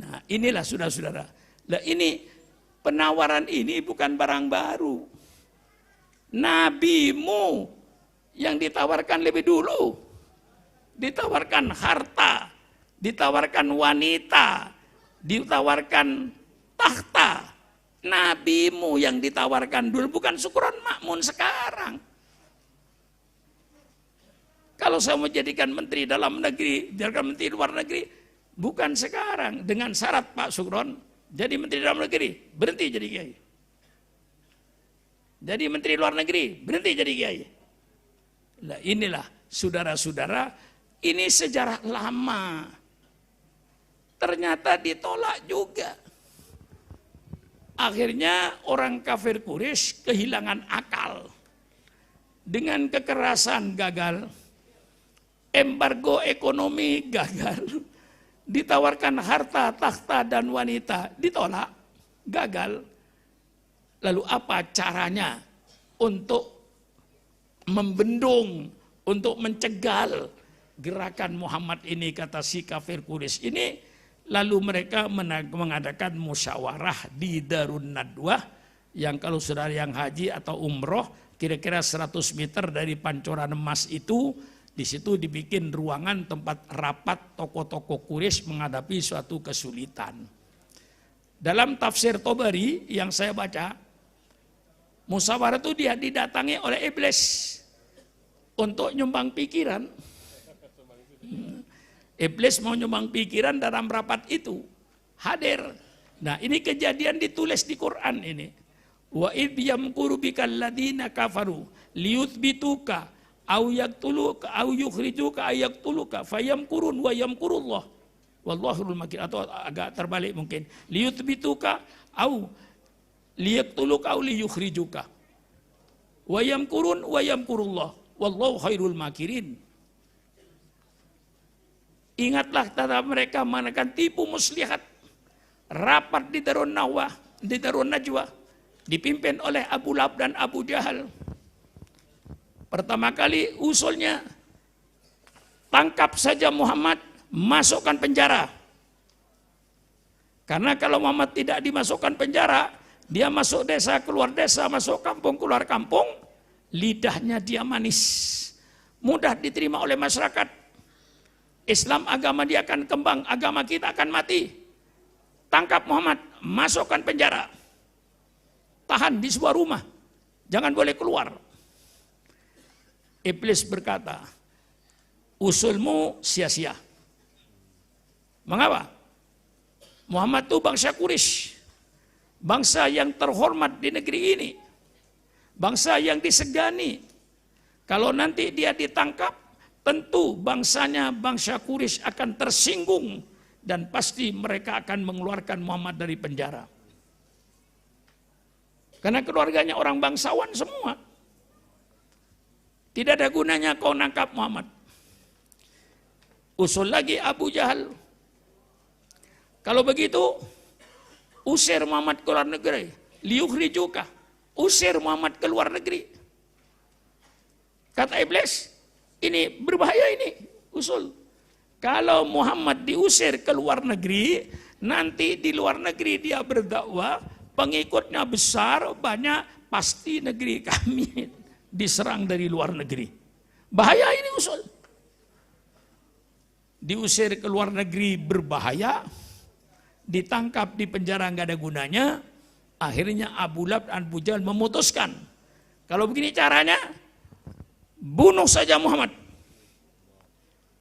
Nah, inilah saudara-saudara. Nah, ini penawaran ini bukan barang baru. Nabimu yang ditawarkan lebih dulu. Ditawarkan harta, ditawarkan wanita, ditawarkan tahta. Nabimu yang ditawarkan dulu, bukan Syukron Makmun sekarang. Kalau saya mau jadikan menteri dalam negeri, jadikan menteri luar negeri, bukan sekarang. Dengan syarat Pak Syukron, jadi menteri dalam negeri, berhenti jadi kiai. Jadi menteri luar negeri, berhenti jadi kiai. Nah inilah saudara-saudara, ini sejarah lama. Ternyata ditolak juga. Akhirnya orang kafir Quraisy kehilangan akal. Dengan kekerasan gagal, embargo ekonomi gagal, ditawarkan harta, takhta dan wanita, ditolak, gagal. Lalu apa caranya untuk membendung, untuk mencegal gerakan Muhammad ini, kata si kafir Quraisy ini? Lalu mereka mengadakan musyawarah di Darun Nadwah, yang kalau saudara yang haji atau umroh, kira-kira 100 meter dari Pancoran Emas itu, di situ dibikin ruangan tempat rapat tokoh-tokoh Quraisy menghadapi suatu kesulitan. Dalam tafsir Tobari yang saya baca, musyawarah itu dia didatangi oleh iblis untuk nyumbang pikiran. Iblis mau nyumbang pikiran dalam rapat itu, hadir. Nah ini kejadian ditulis di Quran ini. Wa idh yamkuru bikal ladina kafaru liyuthbituka au yaqtuluka au yukhrijuka ayaktuluka fayamkurun wa yamkurullah wallahul makir, atau agak terbalik mungkin, liyuthbituka au liyaktuluka au liyukhrijuka wa yamkurun wa yamkurullah wallahu khairul makirin. Ingatlah kata mereka mengadakan tipu muslihat, rapat di Darun Nawah, di Darun Najwa, dipimpin oleh Abu Lahab dan Abu Jahal. Pertama kali usulnya, tangkap saja Muhammad, masukkan penjara. Karena kalau Muhammad tidak dimasukkan penjara, dia masuk desa, keluar desa, masuk kampung, keluar kampung, lidahnya dia manis, mudah diterima oleh masyarakat. Islam agama dia akan kembang, agama kita akan mati. Tangkap Muhammad, masukkan penjara. Tahan di sebuah rumah, jangan boleh keluar. Iblis berkata, usulmu sia-sia. Mengapa? Muhammad itu bangsa Quraisy, bangsa yang terhormat di negeri ini, bangsa yang disegani. Kalau nanti dia ditangkap, tentu bangsanya, bangsa Quraisy akan tersinggung dan pasti mereka akan mengeluarkan Muhammad dari penjara. Karena keluarganya orang bangsawan semua. Tidak ada gunanya kau nangkap Muhammad. Usul lagi Abu Jahal. Kalau begitu, usir Muhammad ke luar negeri. Liyukhrijuka, usir Muhammad ke luar negeri. Kata iblis, ini berbahaya ini usul. Kalau Muhammad diusir ke luar negeri, nanti di luar negeri dia berdakwah, pengikutnya besar, banyak, pasti negeri kami diserang dari luar negeri. Bahaya ini usul. Diusir ke luar negeri berbahaya, ditangkap di penjara nggak ada gunanya. Akhirnya Abu Lahab dan Abu Jahal memutuskan, kalau begini caranya, bunuh saja Muhammad.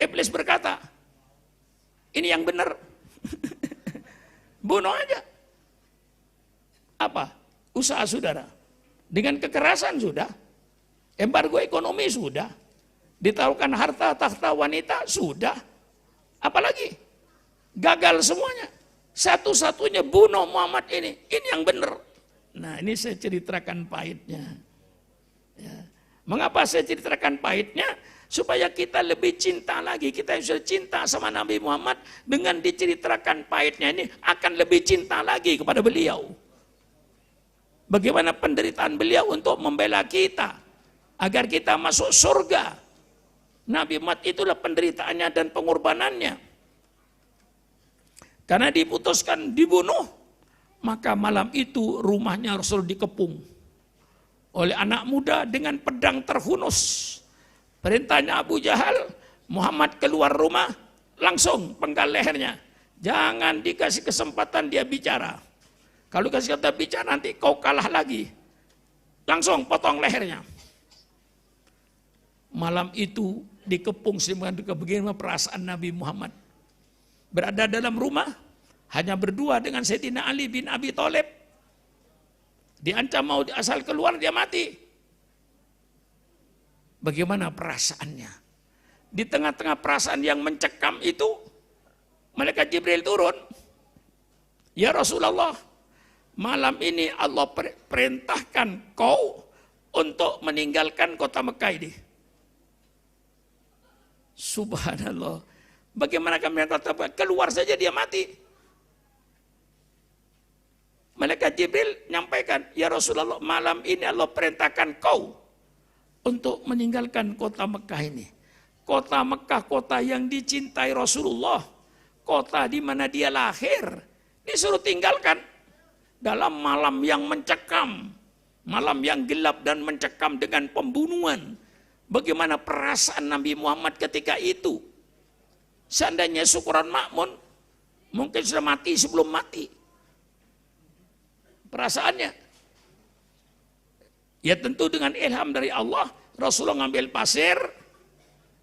Iblis berkata, ini yang benar. Bunuh aja. Apa? Usaha saudara. Dengan kekerasan sudah. Embargo ekonomi sudah. Ditawarkan harta, takhta, wanita sudah. Apalagi? Gagal semuanya. Satu-satunya bunuh Muhammad ini. Ini yang benar. Nah ini saya ceritakan pahitnya. Ya. Mengapa saya ceritakan pahitnya? Supaya kita lebih cinta lagi. Kita yang sudah cinta sama Nabi Muhammad, dengan diceritakan pahitnya ini akan lebih cinta lagi kepada beliau. Bagaimana penderitaan beliau untuk membela kita agar kita masuk surga. Nabi Muhammad itulah penderitaannya dan pengorbanannya. Karena diputuskan dibunuh, maka malam itu rumahnya Rasul dikepung. oleh anak muda dengan pedang terhunus. Perintahnya Abu Jahal, Muhammad keluar rumah, langsung penggal lehernya. Jangan dikasih kesempatan dia bicara. Kalau kasih kata bicara nanti kau kalah lagi. Langsung potong lehernya. Malam itu dikepung sedemikian bagaimana perasaan Nabi Muhammad. Berada dalam rumah, hanya berdua dengan Sayyidina Ali bin Abi Thalib. Diancam mau asal keluar dia mati. Bagaimana perasaannya? Di tengah-tengah perasaan yang mencekam itu, malaikat Jibril turun. Ya Rasulullah, malam ini Allah perintahkan kau untuk meninggalkan kota Mekah ini. Subhanallah. Bagaimana kami kata keluar saja dia mati. Malaikat Jibril menyampaikan, ya Rasulullah, malam ini Allah perintahkan kau untuk meninggalkan kota Mekah ini. Kota Mekah, kota yang dicintai Rasulullah, kota di mana dia lahir, disuruh tinggalkan dalam malam yang mencekam, malam yang gelap dan mencekam dengan pembunuhan. Bagaimana perasaan Nabi Muhammad ketika itu? Seandainya syukuran makmun, mungkin sudah mati sebelum mati. Perasaannya. Ya tentu dengan ilham dari Allah, Rasulullah ngambil pasir,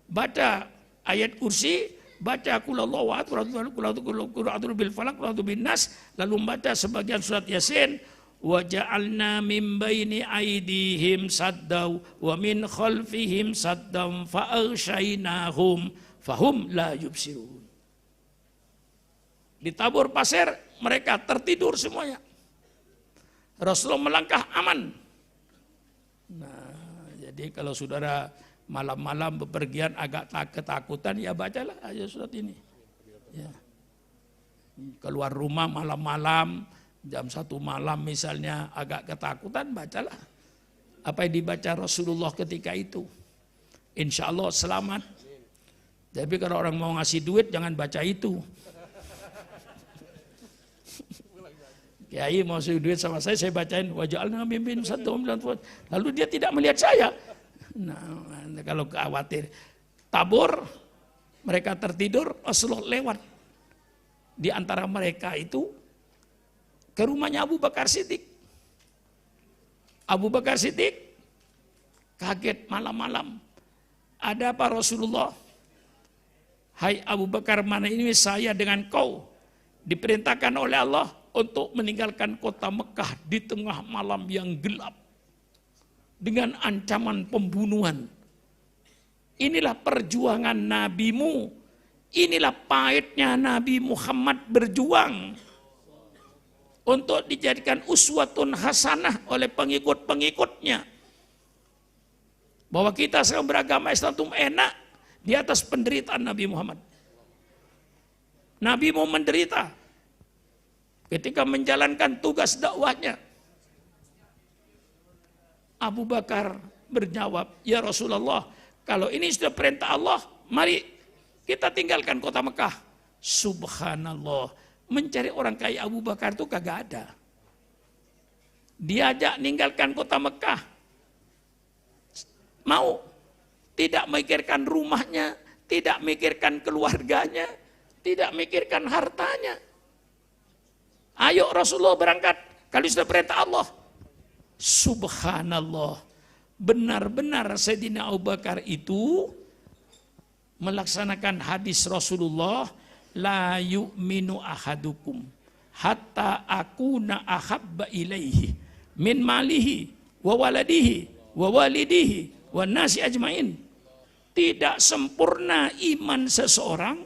baca ayat kursi, baca kulallahu ahad, qul bil falaq, qul bin nas, lalu membaca sebagian surat Yasin, wa ja'alna min baini aydihim saddaw wa min khalfihim saddam fa aghshaynahum fahum la yubsirun. Ditabur pasir, mereka tertidur semuanya. Rasulullah melangkah aman. Nah, jadi kalau saudara malam-malam bepergian agak ketakutan, ya bacalah aja surat ini. Ya. Keluar rumah malam-malam, jam 1 malam misalnya agak ketakutan, bacalah apa yang dibaca Rasulullah ketika itu. Insya Allah selamat. Tapi kalau orang mau ngasih duit jangan baca itu. Kiai mau ngasih duit sama saya bacain waja'alna mimpin satu. Lalu dia tidak melihat saya. Nah, kalau khawatir tabur, mereka tertidur, Rasulullah lewat di antara mereka itu ke rumahnya Abu Bakar Siddiq. Abu Bakar Siddiq kaget malam-malam. Ada apa Rasulullah? Hai Abu Bakar, mana ini saya dengan kau diperintahkan oleh Allah untuk meninggalkan kota Mekah di tengah malam yang gelap dengan ancaman pembunuhan. Inilah perjuangan nabimu, inilah pahitnya Nabi Muhammad berjuang untuk dijadikan uswatun hasanah oleh pengikut-pengikutnya. Bahwa kita sekarang beragama Islam itu enak di atas penderitaan Nabi Muhammad. Nabi mau menderita ketika menjalankan tugas dakwahnya. Abu Bakar berjawab, ya Rasulullah, kalau ini sudah perintah Allah, mari kita tinggalkan kota Mekah. Subhanallah, mencari orang kayak Abu Bakar itu kagak ada. Diajak ninggalkan kota Mekah, mau. Tidak memikirkan rumahnya, tidak memikirkan keluarganya, tidak memikirkan hartanya. Ayo Rasulullah berangkat, kalau sudah perintah Allah. Subhanallah, benar-benar Sayyidina Abu Bakar itu melaksanakan hadis Rasulullah, la yu'minu ahadukum hatta akuna ahabba ilaihi min malihi wa waladihi wa walidihi wa nasi ajmain. Tidak sempurna iman seseorang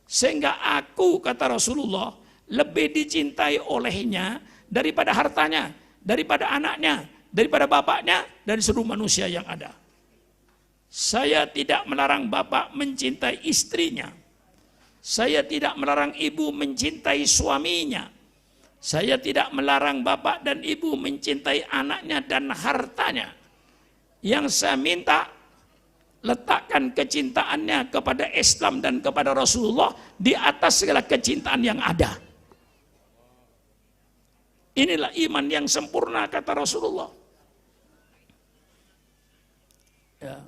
sehingga aku, kata Rasulullah, lebih dicintai olehnya daripada hartanya, daripada anaknya, daripada bapaknya, dan seluruh manusia yang ada. Saya tidak melarang bapak mencintai istrinya. Saya tidak melarang ibu mencintai suaminya. Saya tidak melarang bapak dan ibu mencintai anaknya dan hartanya. Yang saya minta, letakkan kecintaannya kepada Islam dan kepada Rasulullah di atas segala kecintaan yang ada. Inilah iman yang sempurna, kata Rasulullah. Ya.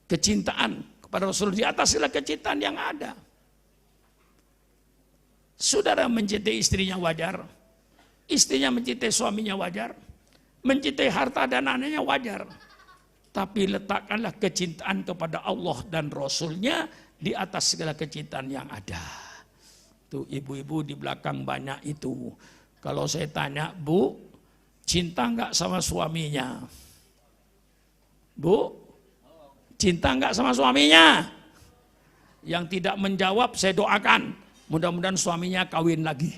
Kecintaan kepada Rasul di atas segala kecintaan yang ada. Saudara mencintai istrinya wajar, istrinya mencintai suaminya wajar, mencintai harta dan anaknya wajar. Tapi letakkanlah kecintaan kepada Allah dan Rasulnya di atas segala kecintaan yang ada. Tuh ibu-ibu di belakang banyak itu. Kalau saya tanya, Bu, cinta enggak sama suaminya? Bu, cinta enggak sama suaminya? Yang tidak menjawab saya doakan, mudah-mudahan suaminya kawin lagi.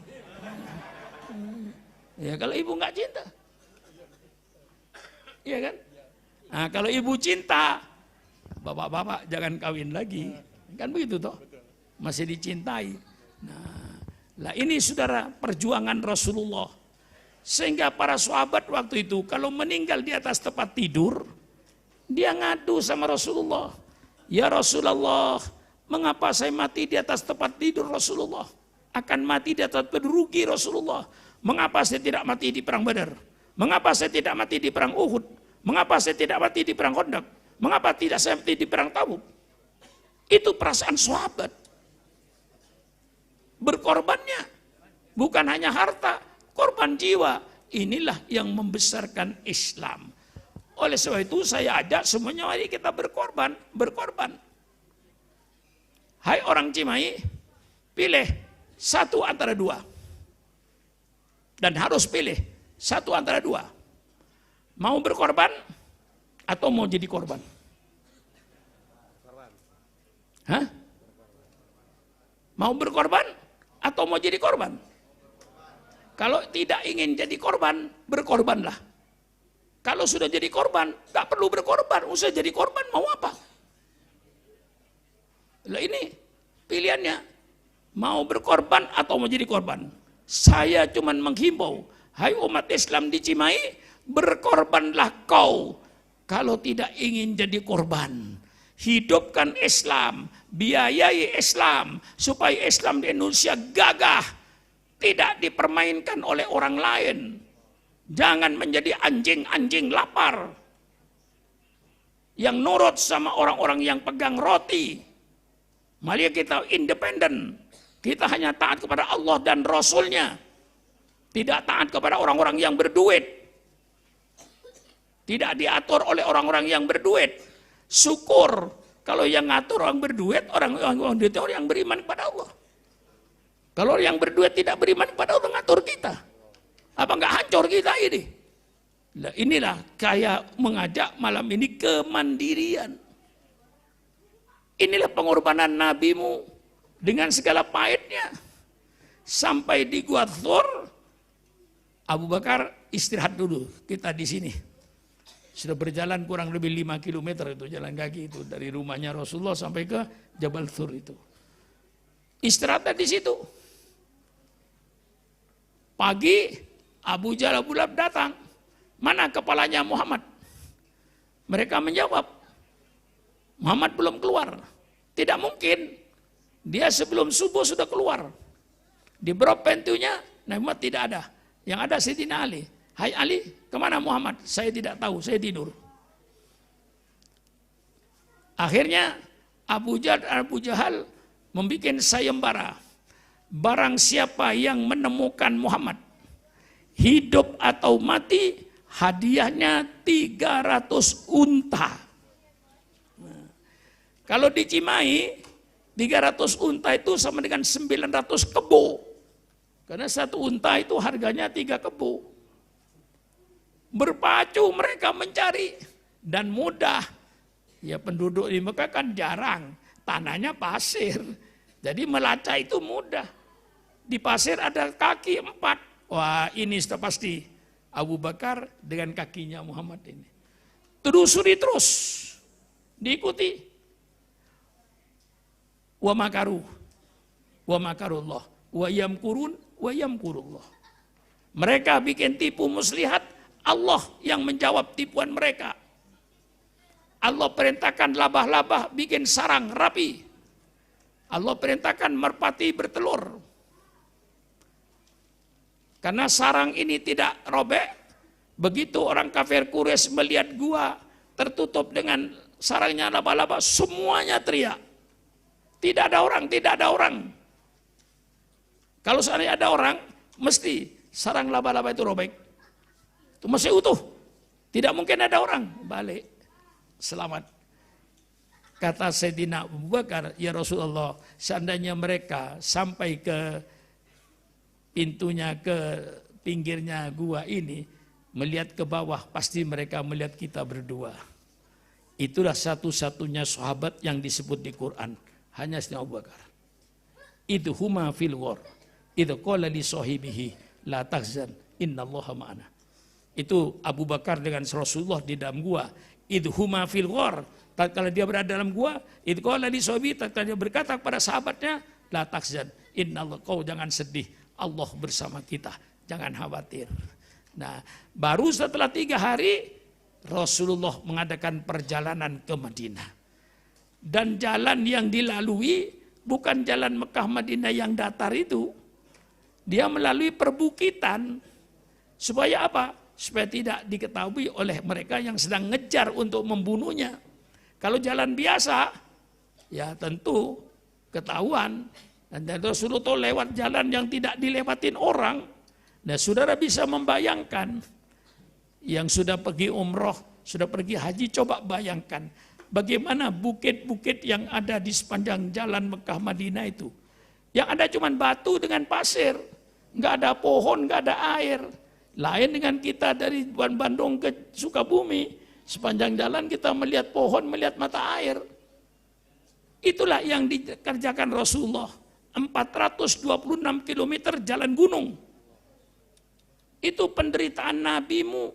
Ya kalau ibu enggak cinta. Iya kan? Nah kalau ibu cinta, bapak-bapak jangan kawin lagi. Kan begitu toh? Masih dicintai. Nah, lah ini saudara perjuangan Rasulullah. Sehingga para sahabat waktu itu kalau meninggal di atas tempat tidur, dia ngadu sama Rasulullah. Ya Rasulullah, mengapa saya mati di atas tempat tidur Rasulullah? Akan mati di atas rugi Rasulullah. Mengapa saya tidak mati di perang Badar? Mengapa saya tidak mati di perang Uhud? Mengapa saya tidak mati di perang Khandaq? Mengapa tidak saya mati di perang Tabuk? Itu perasaan sahabat. Berkorbannya bukan hanya harta, korban jiwa. Inilah yang membesarkan Islam. Oleh sebab itu saya ajak semuanya, mari kita berkorban. Hai orang Cimahi, pilih satu antara dua. Dan harus pilih satu antara dua. Mau berkorban atau mau jadi korban? Hah? Mau berkorban atau mau jadi korban? Kalau tidak ingin jadi korban, berkorbanlah. Kalau sudah jadi korban, gak perlu berkorban. Usah jadi korban, mau apa? Lah ini pilihannya. Mau berkorban atau mau jadi korban? Saya cuman menghimbau, hai umat Islam di Cimahi, berkorbanlah kau. Kalau tidak ingin jadi korban, hidupkan Islam, biayai Islam, supaya Islam di Indonesia gagah, tidak dipermainkan oleh orang lain. Jangan menjadi anjing-anjing lapar, yang nurut sama orang-orang yang pegang roti. Mari kita independen, kita hanya taat kepada Allah dan Rasulnya, tidak taat kepada orang-orang yang berduit, tidak diatur oleh orang-orang yang berduit. Syukur kalau yang ngatur orang berduit, orang yang beriman kepada Allah. Kalau yang berduit tidak beriman kepada Allah, ngatur kita. Apa enggak hancur kita ini? Nah, inilah kayak mengajak malam ini kemandirian. Inilah pengorbanan nabimu dengan segala pahitnya. Sampai di Gua Thur, Abu Bakar istirahat dulu, kita di sini. Sudah berjalan kurang lebih 5 km itu jalan kaki itu dari rumahnya Rasulullah sampai ke Jabal Thur itu. Istirahatnya di situ. Pagi Abu Jahal Abu Lahab datang. Mana kepalanya Muhammad? Mereka menjawab, Muhammad belum keluar. Tidak mungkin. Dia sebelum subuh sudah keluar. Di berapa pintunya, Nabi Muhammad tidak ada. Yang ada Sayyidina Ali. Hai Ali, kemana Muhammad? Saya tidak tahu, saya tidur. Akhirnya Abu Jahal membuat sayembara. Barang siapa yang menemukan Muhammad, hidup atau mati, hadiahnya 300 unta. Nah, kalau di Cimahi, 300 unta itu sama dengan 900 kebo. Karena satu unta itu harganya 3 kebo. Berpacu mereka mencari. Dan mudah. Ya penduduk di Mekah kan jarang. Tanahnya pasir. Jadi melacak itu mudah. Di pasir ada kaki 4. Wah ini sudah pasti Abu Bakar dengan kakinya Muhammad ini. Telusuri terus. Diikuti. Wa makaru. Wa makarullah. Wa yamkurun. Wa yamkurullah. Mereka bikin tipu muslihat. Allah yang menjawab tipuan mereka. Allah perintahkan labah-labah bikin sarang rapi. Allah perintahkan merpati bertelur. Karena sarang ini tidak robek, begitu orang kafir Quraisy melihat gua, tertutup dengan sarangnya laba-laba, semuanya teriak. Tidak ada orang, tidak ada orang. Kalau seandainya ada orang, mesti sarang laba-laba itu robek. Itu masih utuh. Tidak mungkin ada orang. Balik. Selamat. Kata Sayyidina Abu Bakar, ya Rasulullah, seandainya mereka sampai ke pintunya, ke pinggirnya gua ini, melihat ke bawah, pasti mereka melihat kita berdua. Itulah satu-satunya sahabat yang disebut di Quran. Hanya Sayyidina Abu Bakar. Itu huma fil ghar. Itu qala li sahibihi la tahzan innallaha ma'ana. Itu Abu Bakar dengan Rasulullah di dalam gua. Itu huma fil ghar. Tatkala dia berada dalam gua, itu qala li sahibihi, tatkala dia berkata kepada sahabatnya, la tahzan innallaha, kau jangan sedih, Allah bersama kita, jangan khawatir. Nah, baru setelah 3 hari Rasulullah mengadakan perjalanan ke Madinah. Dan jalan yang dilalui bukan jalan Mekah Madinah yang datar itu. Dia melalui perbukitan. Supaya apa? Supaya tidak diketahui oleh mereka yang sedang ngejar untuk membunuhnya. Kalau jalan biasa, ya tentu ketahuan. Dan Rasulullah lewat jalan yang tidak dilewatin orang. Nah, saudara bisa membayangkan yang sudah pergi umroh, sudah pergi haji, coba bayangkan bagaimana bukit-bukit yang ada di sepanjang jalan Mekah Madinah itu. Yang ada cuma batu dengan pasir, nggak ada pohon, nggak ada air. Lain dengan kita dari Bandung ke Sukabumi, sepanjang jalan kita melihat pohon, melihat mata air. Itulah yang dikerjakan Rasulullah. 426 km jalan gunung. Itu penderitaan nabimu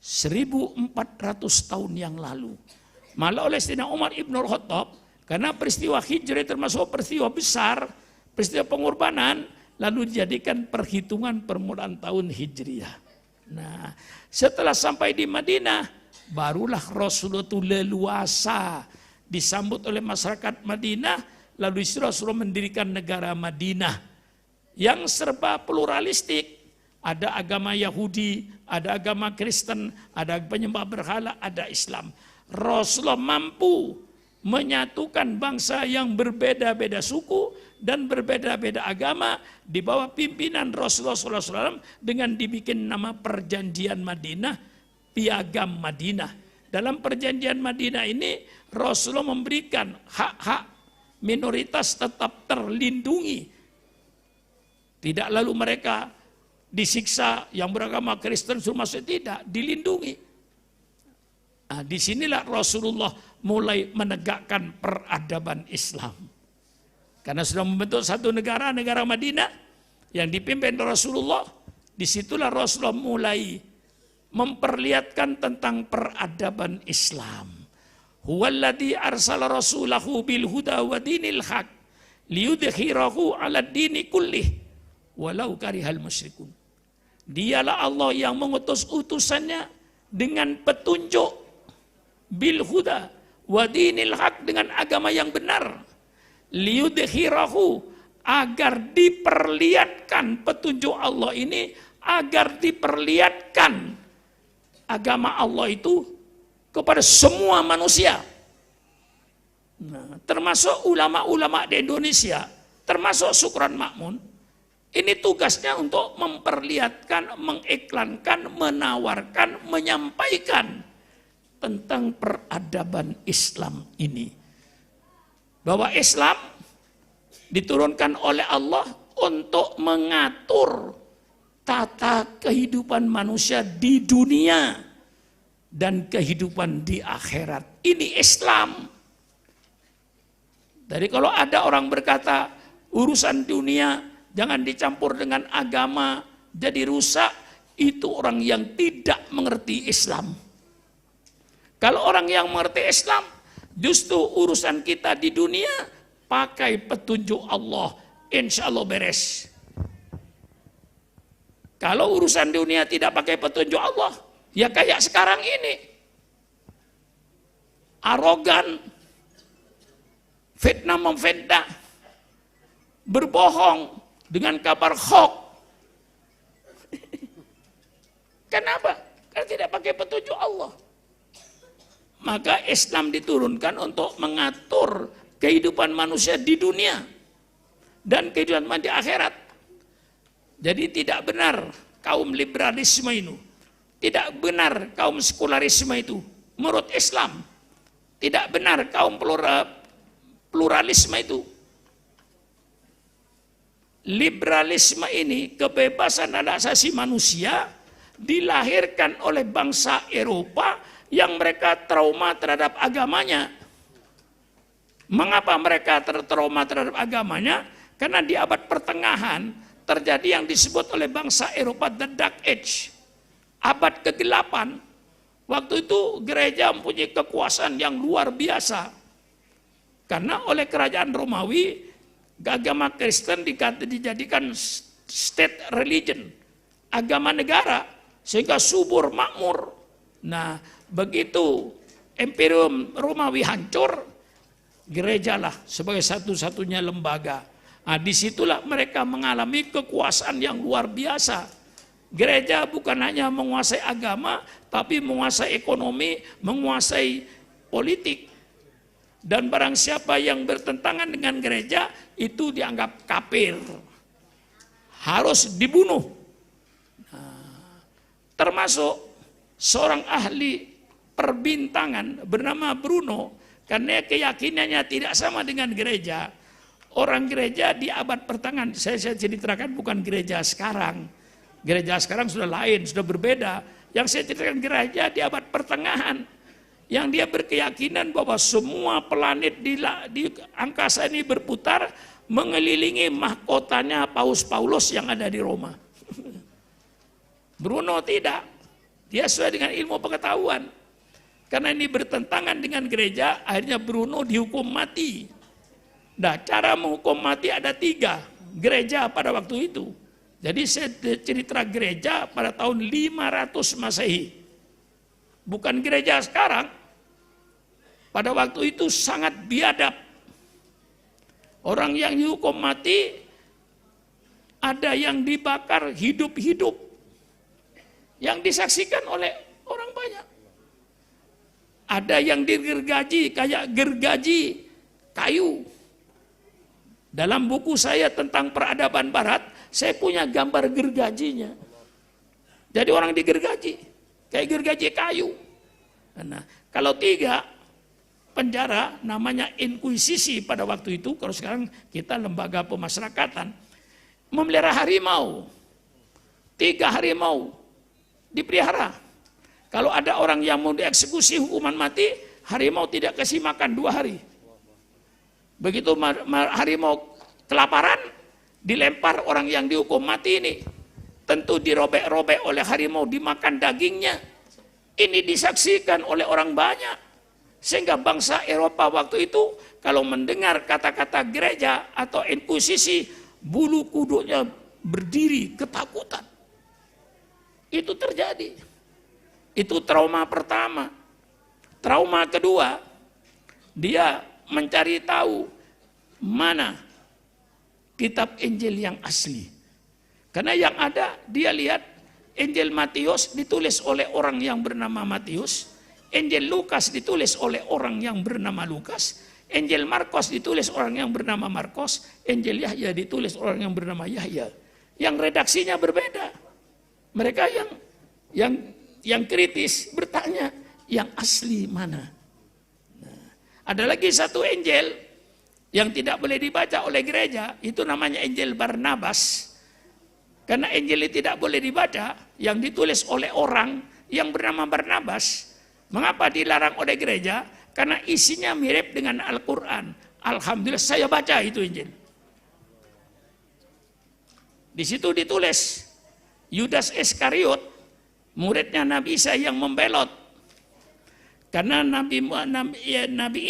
1400 tahun yang lalu. Malah oleh Sayyidina Umar Ibn Khattab, karena peristiwa hijrah termasuk peristiwa besar, peristiwa pengorbanan, lalu dijadikan perhitungan permulaan tahun hijriah. Nah, setelah sampai di Madinah, barulah Rasulullah itu leluasa disambut oleh masyarakat Madinah, lalu Rasulullah mendirikan negara Madinah yang serba pluralistik. Ada agama Yahudi, ada agama Kristen, ada penyembah berhala, ada Islam. Rasulullah mampu menyatukan bangsa yang berbeda-beda suku dan berbeda-beda agama di bawah pimpinan Rasulullah SAW dengan dibikin nama Perjanjian Madinah, Piagam Madinah. Dalam Perjanjian Madinah ini Rasulullah memberikan hak-hak minoritas tetap terlindungi. Tidak lalu mereka disiksa, yang beragama Kristen suruh masuk, tidak, dilindungi. Nah, disinilah Rasulullah mulai menegakkan peradaban Islam. Karena sudah membentuk satu negara, negara Madinah, yang dipimpin Rasulullah, disitulah Rasulullah mulai memperlihatkan tentang peradaban Islam. Huwallazi arsala rasulahu bil huda wa dinil haq liyudhhirahu 'ala dini kullih walau karihal musyrikun. Dialah Allah yang mengutus utusannya dengan petunjuk bil huda wa dinil haq, dengan agama yang benar, liyudhhirahu, agar diperlihatkan petunjuk Allah ini, agar diperlihatkan agama Allah itu kepada semua manusia. Nah, termasuk ulama-ulama di Indonesia, termasuk Syukron Makmun. Ini tugasnya untuk memperlihatkan, mengiklankan, menawarkan, menyampaikan tentang peradaban Islam ini. Bahwa Islam diturunkan oleh Allah untuk mengatur tata kehidupan manusia di dunia dan kehidupan di akhirat. Ini Islam. Jadi kalau ada orang berkata urusan dunia jangan dicampur dengan agama, jadi rusak, itu orang yang tidak mengerti Islam. Kalau orang yang mengerti Islam, justru urusan kita di dunia pakai petunjuk Allah, insya Allah beres. Kalau urusan dunia tidak pakai petunjuk Allah, ya kayak sekarang ini. Arogan, fitnah memfitnah, berbohong dengan kabar hoax. Kenapa? Karena tidak pakai petunjuk Allah. Maka Islam diturunkan untuk mengatur kehidupan manusia di dunia dan kehidupan di akhirat. Jadi tidak benar kaum liberalisme itu, tidak benar kaum sekularisme itu menurut Islam, tidak benar kaum pluralisme itu. Liberalisme ini, kebebasan hak asasi manusia, dilahirkan oleh bangsa Eropa yang mereka trauma terhadap agamanya. Mengapa mereka trauma terhadap agamanya? Karena di abad pertengahan terjadi yang disebut oleh bangsa Eropa the Dark Age, abad ke-8. Waktu itu gereja mempunyai kekuasaan yang luar biasa. Karena oleh kerajaan Romawi, agama Kristen dijadikan state religion, agama negara, sehingga subur makmur. Nah, begitu Imperium Romawi hancur, gerejalah sebagai satu-satunya lembaga. Nah, disitulah mereka mengalami kekuasaan yang luar biasa. Gereja bukan hanya menguasai agama, tapi menguasai ekonomi, menguasai politik. Dan barang siapa yang bertentangan dengan gereja, itu dianggap kafir. Harus dibunuh. Nah, termasuk seorang ahli perbintangan bernama Bruno, karena keyakinannya tidak sama dengan gereja. Orang gereja di abad pertengahan, saya ceritakan bukan gereja sekarang. Gereja sekarang sudah lain, sudah berbeda. Yang saya ceritakan gereja di abad pertengahan, yang dia berkeyakinan bahwa semua planet di angkasa ini berputar mengelilingi mahkotanya Paus Paulus yang ada di Roma. Bruno tidak. Dia sesuai dengan ilmu pengetahuan. Karena ini bertentangan dengan gereja, akhirnya Bruno dihukum mati. Nah, cara menghukum mati ada 3 gereja pada waktu itu. Jadi saya cerita gereja pada tahun 500 Masehi. Bukan gereja sekarang. Pada waktu itu sangat biadab. Orang yang dihukum mati, ada yang dibakar hidup-hidup. Yang disaksikan oleh orang banyak. Ada yang digergaji kayak gergaji kayu. Dalam buku saya tentang peradaban barat, saya punya gambar gergajinya. Jadi orang digergaji, kayak gergaji kayu. Nah, kalau 3 penjara, namanya inkuisisi pada waktu itu, kalau sekarang kita lembaga pemasyarakatan, memelihara harimau. 3 harimau dipelihara. Kalau ada orang yang mau dieksekusi hukuman mati, harimau tidak kasih makan 2 hari. Begitu harimau kelaparan, dilempar orang yang dihukum mati ini. Tentu dirobek-robek oleh harimau, dimakan dagingnya. Ini disaksikan oleh orang banyak. Sehingga bangsa Eropa waktu itu, kalau mendengar kata-kata gereja atau inkuisisi, bulu kuduknya berdiri ketakutan. Itu terjadi. Itu trauma pertama. Trauma kedua, dia mencari tahu mana kitab Injil yang asli. Karena yang ada, dia lihat Injil Matius ditulis oleh orang yang bernama Matius, Injil Lukas ditulis oleh orang yang bernama Lukas, Injil Markus ditulis orang yang bernama Markus, Injil Yahya ditulis orang yang bernama Yahya. Yang redaksinya berbeda. Mereka yang kritis bertanya, yang asli mana? Ada lagi satu Injil yang tidak boleh dibaca oleh gereja, itu namanya Injil Barnabas. Karena Injil ini tidak boleh dibaca, yang ditulis oleh orang yang bernama Barnabas. Mengapa dilarang oleh gereja? Karena isinya mirip dengan Al-Quran. Alhamdulillah saya baca itu Injil. Di situ ditulis, Yudas Iskariot, muridnya Nabi Isa yang membelot. Karena Nabi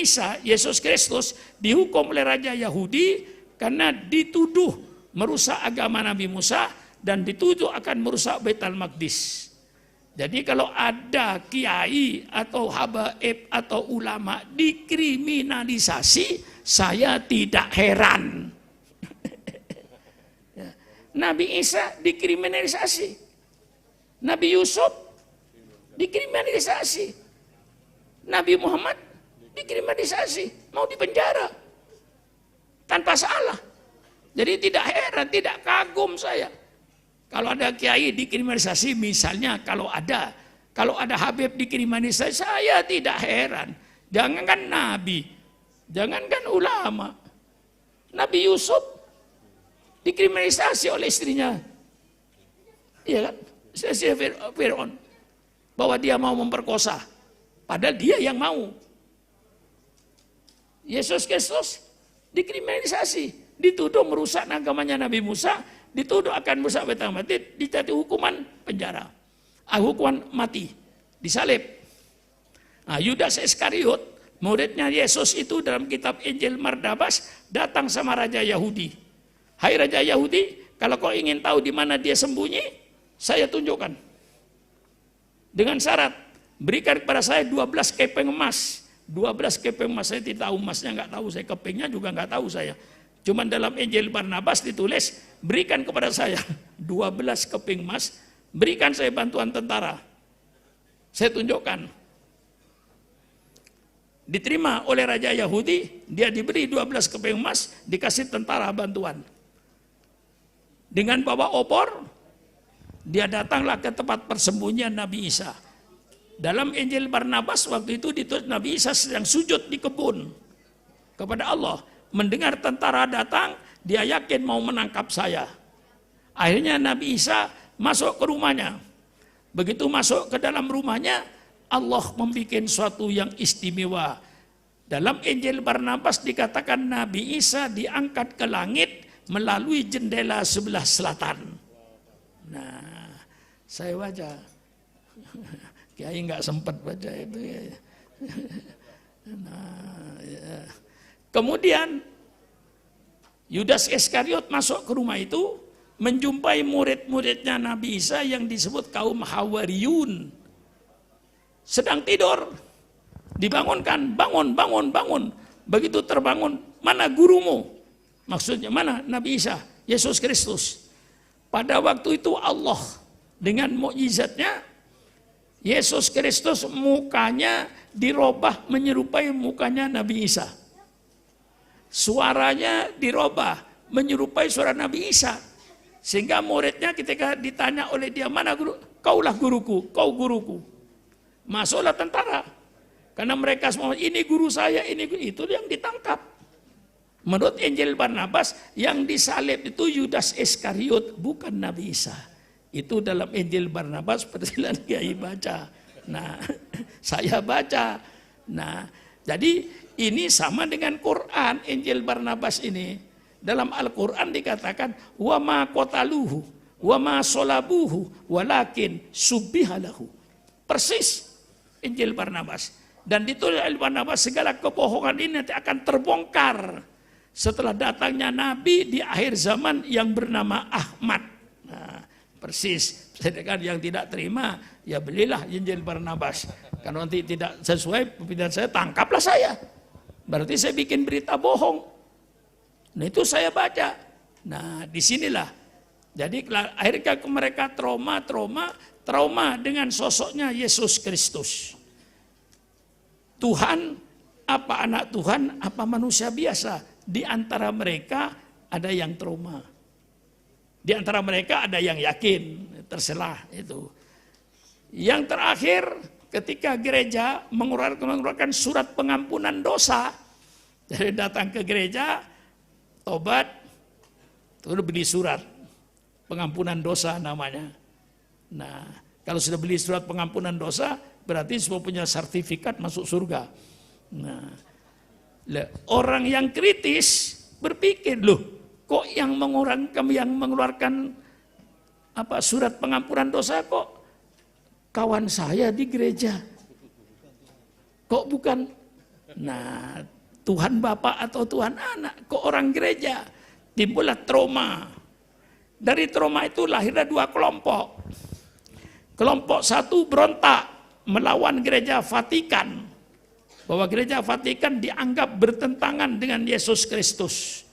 Isa, Yesus Kristus, dihukum oleh Raja Yahudi karena dituduh merusak agama Nabi Musa dan dituduh akan merusak Baitul Maqdis. Jadi kalau ada kiai atau habaib atau ulama dikriminalisasi, saya tidak heran. Nabi Isa dikriminalisasi. Nabi Yusuf dikriminalisasi. Nabi Muhammad dikriminalisasi, mau dipenjara tanpa salah. Jadi tidak heran, tidak kagum saya kalau ada kiai dikriminalisasi. Misalnya kalau ada Habib dikriminalisasi, saya tidak heran. Jangankan Nabi, jangankan ulama, Nabi Yusuf dikriminalisasi oleh istrinya, iya kan? Fir'aun, bahwa dia mau memperkosa, padahal dia yang mau. Yesus Kristus dikriminalisasi, dituduh merusak agamanya Nabi Musa, dituduh akan merusak bait mati, dijatuhi hukuman penjara, hukuman mati, disalib. Nah, Yudas Iskariot, muridnya Yesus itu dalam kitab Injil Barnabas, datang sama Raja Yahudi. Hai Raja Yahudi, kalau kau ingin tahu di mana dia sembunyi, saya tunjukkan. Dengan syarat, berikan kepada saya 12 keping emas. 12 keping emas, saya tidak tahu emasnya, nggak tahu saya, kepingnya juga nggak tahu saya. Cuman dalam Injil Barnabas ditulis, berikan kepada saya 12 keping emas, berikan saya bantuan tentara. Saya tunjukkan. Diterima oleh Raja Yahudi, dia diberi 12 keping emas, dikasih tentara bantuan. Dengan bawa opor, dia datanglah ke tempat persembunyian Nabi Isa. Dalam Injil Barnabas waktu itu ditulis Nabi Isa sedang sujud di kebun kepada Allah. Mendengar tentara datang, dia yakin mau menangkap saya. Akhirnya Nabi Isa masuk ke rumahnya. Begitu masuk ke dalam rumahnya, Allah membuat suatu yang istimewa. Dalam Injil Barnabas dikatakan Nabi Isa diangkat ke langit melalui jendela sebelah selatan. Nah, saya baca. Kiai nggak sempat baca itu ya. Nah, ya. Kemudian Yudas Iskariot masuk ke rumah itu, menjumpai murid-muridnya Nabi Isa yang disebut kaum Hawariyun sedang tidur. Dibangunkan, bangun. Begitu terbangun, mana gurumu? Maksudnya mana? Nabi Isa, Yesus Kristus. Pada waktu itu Allah dengan mukjizatnya, Yesus Kristus mukanya dirubah menyerupai mukanya Nabi Isa. Suaranya dirubah menyerupai suara Nabi Isa. Sehingga muridnya ketika ditanya oleh dia, mana guru? Kaulah guruku, kau guruku. Masuklah tentara. Karena mereka semua, ini guru saya, ini guru. Itu yang ditangkap. Menurut Injil Barnabas, yang disalib itu Yudas Iskariot, bukan Nabi Isa. Itu dalam Injil Barnabas, persilakan Kiai baca. Nah, saya baca. Nah, jadi ini sama dengan Quran, Injil Barnabas ini. Dalam Al-Quran dikatakan, wa ma qataluhu, wa ma solabuhu, walakin subbihalahu. Persis Injil Barnabas. Dan ditulis Injil Barnabas, segala kebohongan ini nanti akan terbongkar setelah datangnya Nabi di akhir zaman yang bernama Ahmad. Nah, persis. Sedangkan yang tidak terima, ya belilah Injil Barnabas. Kalau nanti tidak sesuai pimpinan saya, tangkaplah saya. Berarti saya bikin berita bohong. Nah itu saya baca. Nah disinilah. Jadi akhirnya mereka trauma dengan sosoknya Yesus Kristus. Tuhan, apa anak Tuhan, apa manusia biasa. Di antara mereka ada yang trauma. Di antara mereka ada yang yakin, terserah itu. Yang terakhir, ketika gereja mengeluarkan surat pengampunan dosa, jadi datang ke gereja, tobat, terus beli surat pengampunan dosa namanya. Nah, kalau sudah beli surat pengampunan dosa, berarti semua punya sertifikat masuk surga. Nah, orang yang kritis berpikir, loh, kok yang mengeluarkan surat pengampunan dosa kok kawan saya di gereja? Kok bukan? Nah, Tuhan Bapa atau Tuhan Anak, kok orang gereja? Timbullah trauma. Dari trauma itu lahirnya dua kelompok. Kelompok satu berontak melawan gereja Vatikan. Bahwa gereja Vatikan dianggap bertentangan dengan Yesus Kristus.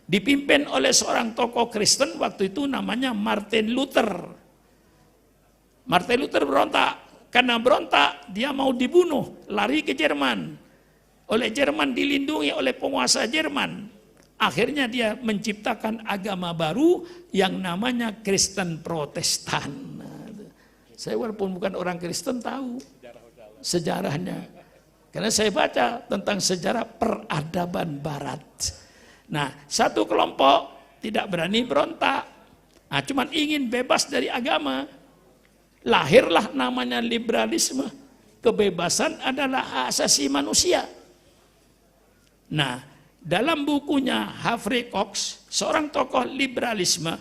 Dipimpin oleh seorang tokoh Kristen waktu itu namanya Martin Luther. Martin Luther berontak Karena berontak, dia mau dibunuh, lari ke Jerman. Oleh Jerman dilindungi oleh penguasa Jerman. Akhirnya dia menciptakan agama baru yang namanya Kristen Protestan. Saya walaupun bukan orang Kristen tahu sejarahnya. Karena saya baca tentang sejarah peradaban Barat. Nah, satu kelompok tidak berani berontak. Nah, cuman ingin bebas dari agama. Lahirlah namanya liberalisme. Kebebasan adalah hak asasi manusia. Nah, dalam bukunya Humphrey Cox, seorang tokoh liberalisme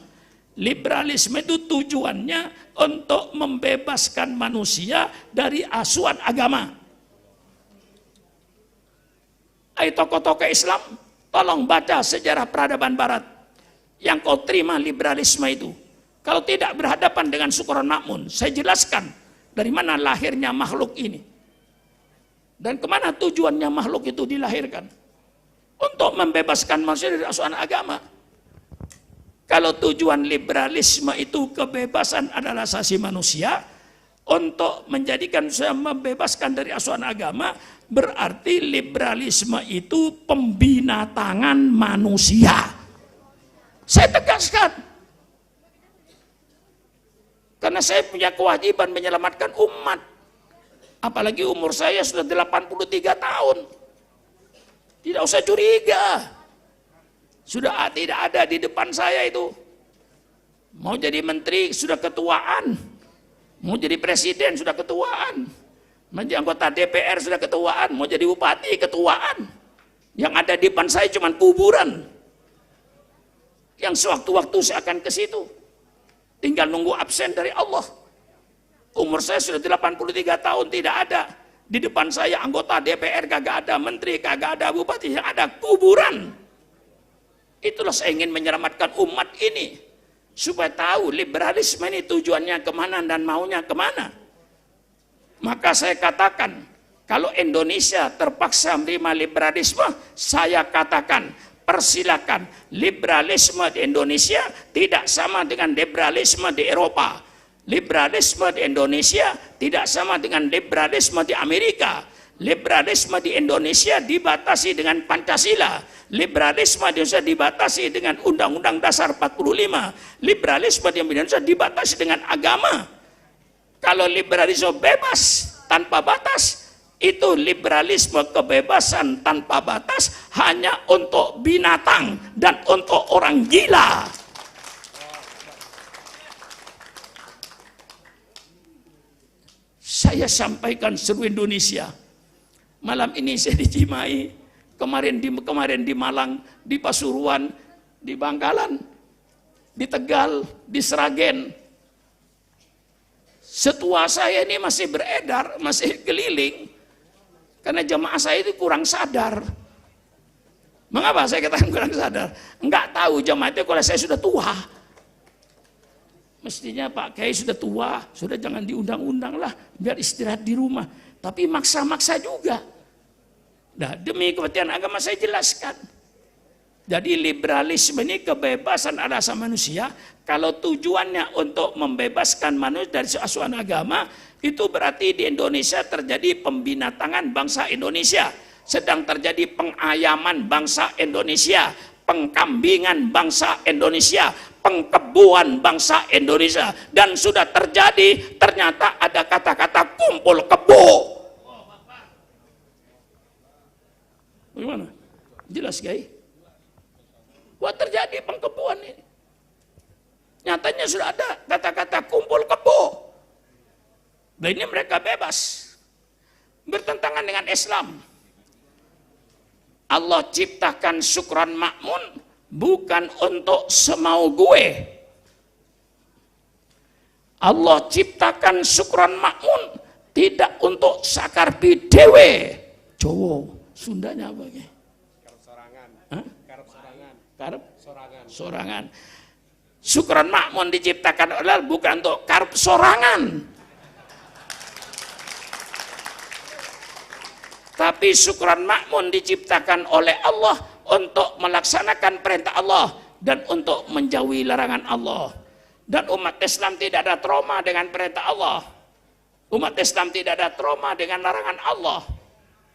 itu tujuannya untuk membebaskan manusia dari asuhan agama. Ayo tokoh-tokoh Islam, tolong baca sejarah peradaban Barat yang kau terima liberalisme itu. Kalau tidak berhadapan dengan Syukron Makmun, saya jelaskan dari mana lahirnya makhluk ini. Dan kemana tujuannya makhluk itu dilahirkan. Untuk membebaskan manusia dari asuhan agama. Kalau tujuan liberalisme itu kebebasan adalah asasi manusia, untuk menjadikan saya membebaskan dari asuhan agama, berarti liberalisme itu pembinatangan manusia. Saya tegaskan. Karena saya punya kewajiban menyelamatkan umat. Apalagi umur saya sudah 83 tahun. Tidak usah curiga. Sudah tidak ada di depan saya itu. Mau jadi menteri sudah ketuaan. Mau jadi presiden sudah ketuaan. Mau jadi anggota DPR sudah ketuaan. Mau jadi bupati ketuaan. Yang ada di depan saya cuma kuburan. Yang sewaktu-waktu saya akan ke situ. Tinggal nunggu absen dari Allah. Umur saya sudah 83 tahun, tidak ada. Di depan saya anggota DPR kagak ada, menteri kagak ada, bupati yang ada, kuburan. Itulah saya ingin menyelamatkan umat ini. Supaya tahu liberalisme ini tujuannya kemana dan maunya kemana. Maka saya katakan, kalau Indonesia terpaksa menerima liberalisme, saya katakan, persilakan. Liberalisme di Indonesia tidak sama dengan liberalisme di Eropa. Liberalisme di Indonesia tidak sama dengan liberalisme di Amerika. Liberalisme di Indonesia dibatasi dengan Pancasila. Liberalisme di Indonesia dibatasi dengan Undang-Undang Dasar 45. Liberalisme di Indonesia dibatasi dengan agama. Kalau liberalisme bebas tanpa batas, itu liberalisme kebebasan tanpa batas hanya untuk binatang dan untuk orang gila. Saya sampaikan seluruh Indonesia. Malam ini saya di Cimahi, kemarin di Malang, di Pasuruan, di Bangkalan, di Tegal, di Sragen. Setua saya ini masih beredar, masih keliling. Karena jemaah saya itu kurang sadar. Mengapa saya katakan kurang sadar? Enggak tahu jemaah itu kalau saya sudah tua. Mestinya Pak Kiai sudah tua, sudah jangan diundang-undang lah, biar istirahat di rumah. Tapi maksa-maksa juga. Nah, demi kepentingan agama saya jelaskan. Jadi liberalisme ini kebebasan asasi manusia. Kalau tujuannya untuk membebaskan manusia dari asuhan agama, itu berarti di Indonesia terjadi pembinatangan bangsa Indonesia. Sedang terjadi pengayaman bangsa Indonesia, pengkambingan bangsa Indonesia, pengkebuan bangsa Indonesia. Dan sudah terjadi, ternyata ada kata-kata kumpul kebo. Bagaimana? Jelas guys? Wah, terjadi pengkebuan ini. Nyatanya sudah ada kata-kata kumpul kebo. Nah, ini mereka bebas. Bertentangan dengan Islam. Allah ciptakan Syukron Makmun bukan untuk semau gue. Allah ciptakan Syukron Makmun tidak untuk sakarpi dewe. Jowo, Sundanya apa ya? Karep sorangan. Hah? Karep sorangan. Karep Sorangan. sorangan. Syukron Makmun diciptakan oleh bukan untuk karep sorangan. Tapi Syukron Makmun diciptakan oleh Allah untuk melaksanakan perintah Allah dan untuk menjauhi larangan Allah. Dan umat Islam tidak ada trauma dengan perintah Allah. Umat Islam tidak ada trauma dengan larangan Allah.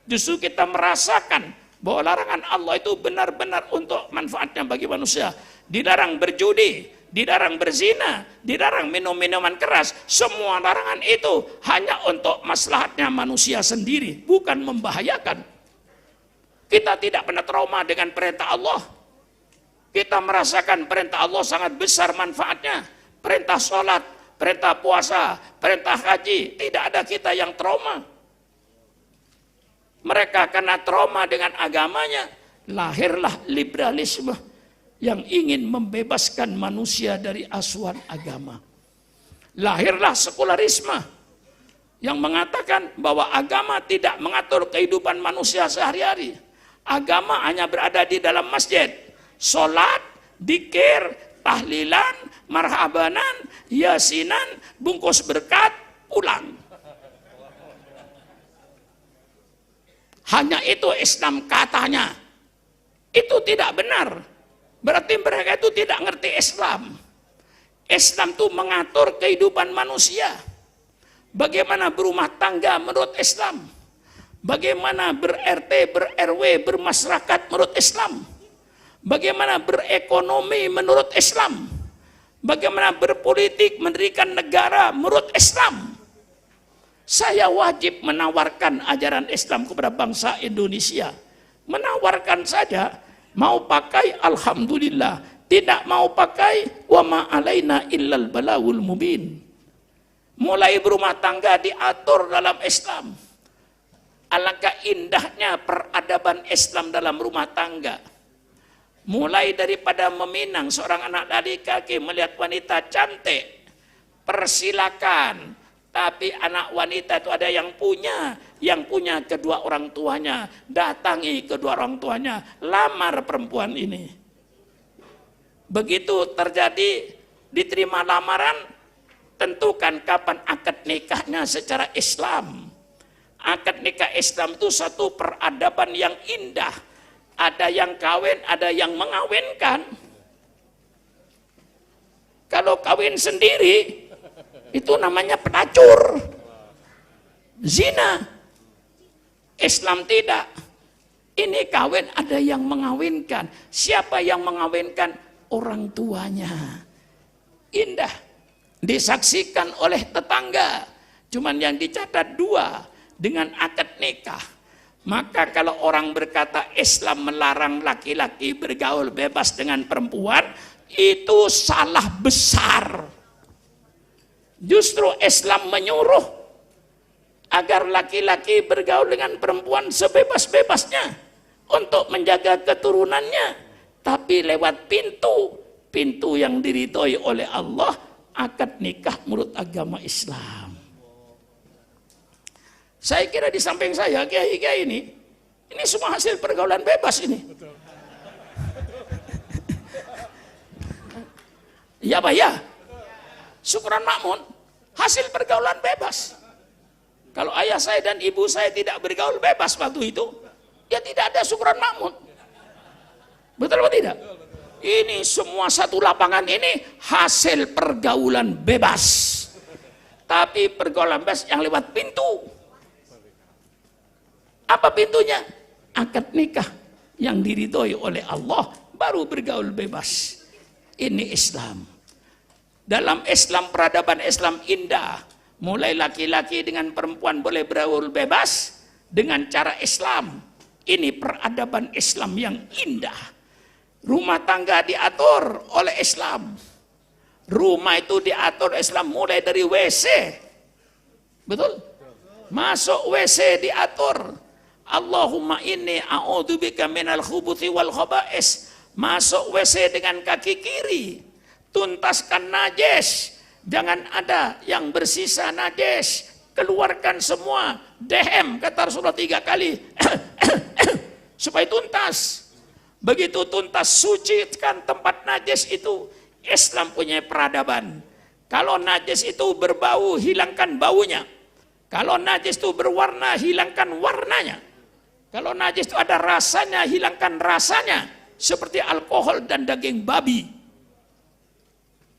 Justru kita merasakan bahwa larangan Allah itu benar-benar untuk manfaatnya bagi manusia. Dilarang berjudi, dilarang berzina, dilarang minum minuman keras. Semua larangan itu hanya untuk maslahatnya manusia sendiri, bukan membahayakan. Kita tidak pernah trauma dengan perintah Allah. Kita merasakan perintah Allah sangat besar manfaatnya. Perintah sholat, perintah puasa, perintah haji, tidak ada kita yang trauma. Mereka karena trauma dengan agamanya, lahirlah liberalisme yang ingin membebaskan manusia dari asuhan agama. Lahirlah sekularisme yang mengatakan bahwa agama tidak mengatur kehidupan manusia sehari-hari. Agama hanya berada di dalam masjid, sholat, dzikir, tahlilan, marhabanan, yasinan, bungkus berkat, pulang. Hanya itu Islam katanya. Itu tidak benar. Berarti mereka itu tidak ngerti Islam. Islam itu mengatur kehidupan manusia. Bagaimana berumah tangga menurut Islam. Bagaimana ber-RT, ber-RW, bermasyarakat menurut Islam. Bagaimana berekonomi menurut Islam. Bagaimana berpolitik, mendirikan negara menurut Islam. Saya wajib menawarkan ajaran Islam kepada bangsa Indonesia. Menawarkan saja, mau pakai alhamdulillah, tidak mau pakai wa ma alaina illal balawul mubin. Mulai berumah tangga diatur dalam Islam. Alangkah indahnya peradaban Islam dalam rumah tangga. Mulai daripada meminang seorang anak dari kaki melihat wanita cantik, persilakan. Tapi anak wanita itu ada yang punya kedua orang tuanya. Datangi kedua orang tuanya, lamar perempuan ini. Begitu terjadi, diterima lamaran, tentukan kapan akad nikahnya secara Islam. Akad nikah Islam itu satu peradaban yang indah. Ada yang kawin, ada yang mengawinkan. Kalau kawin sendiri, itu namanya pelacur, zina. Islam tidak. Ini kawin ada yang mengawinkan. Siapa yang mengawinkan? Orang tuanya. Indah. Disaksikan oleh tetangga. Cuman yang dicatat 2 dengan akad nikah. Maka kalau orang berkata Islam melarang laki-laki bergaul bebas dengan perempuan, itu salah besar. Justru Islam menyuruh agar laki-laki bergaul dengan perempuan sebebas-bebasnya untuk menjaga keturunannya, tapi lewat pintu yang diridhoi oleh Allah, akad nikah menurut agama Islam. Saya kira di samping saya kiai-kiai ini semua hasil pergaulan bebas ini. Iya Pak ya? Syukuran makmun, hasil pergaulan bebas. Kalau ayah saya dan ibu saya tidak bergaul bebas waktu itu, ya tidak ada syukuran makmun. Betul atau tidak? Ini semua satu lapangan ini hasil pergaulan bebas. Tapi pergaulan bebas yang lewat pintu. Apa pintunya? Akad nikah yang diridhoi oleh Allah, baru bergaul bebas. Ini Islam. Dalam Islam, peradaban Islam indah. Mulai laki-laki dengan perempuan boleh bergaul bebas dengan cara Islam. Ini peradaban Islam yang indah. Rumah tangga diatur oleh Islam. Rumah itu diatur Islam mulai dari WC. Betul? Masuk WC diatur. Allahumma inni a'udzubika minal khubuthi wal khaba'is. Masuk WC dengan kaki kiri. Tuntaskan najis, jangan ada yang bersisa najis, keluarkan semua, dehem kata Rasulullah 3 kali, supaya tuntas. Begitu tuntas, sucikan tempat najis itu. Islam punya peradaban. Kalau najis itu berbau, hilangkan baunya. Kalau najis itu berwarna, hilangkan warnanya. Kalau najis itu ada rasanya, hilangkan rasanya. Seperti alkohol dan daging babi.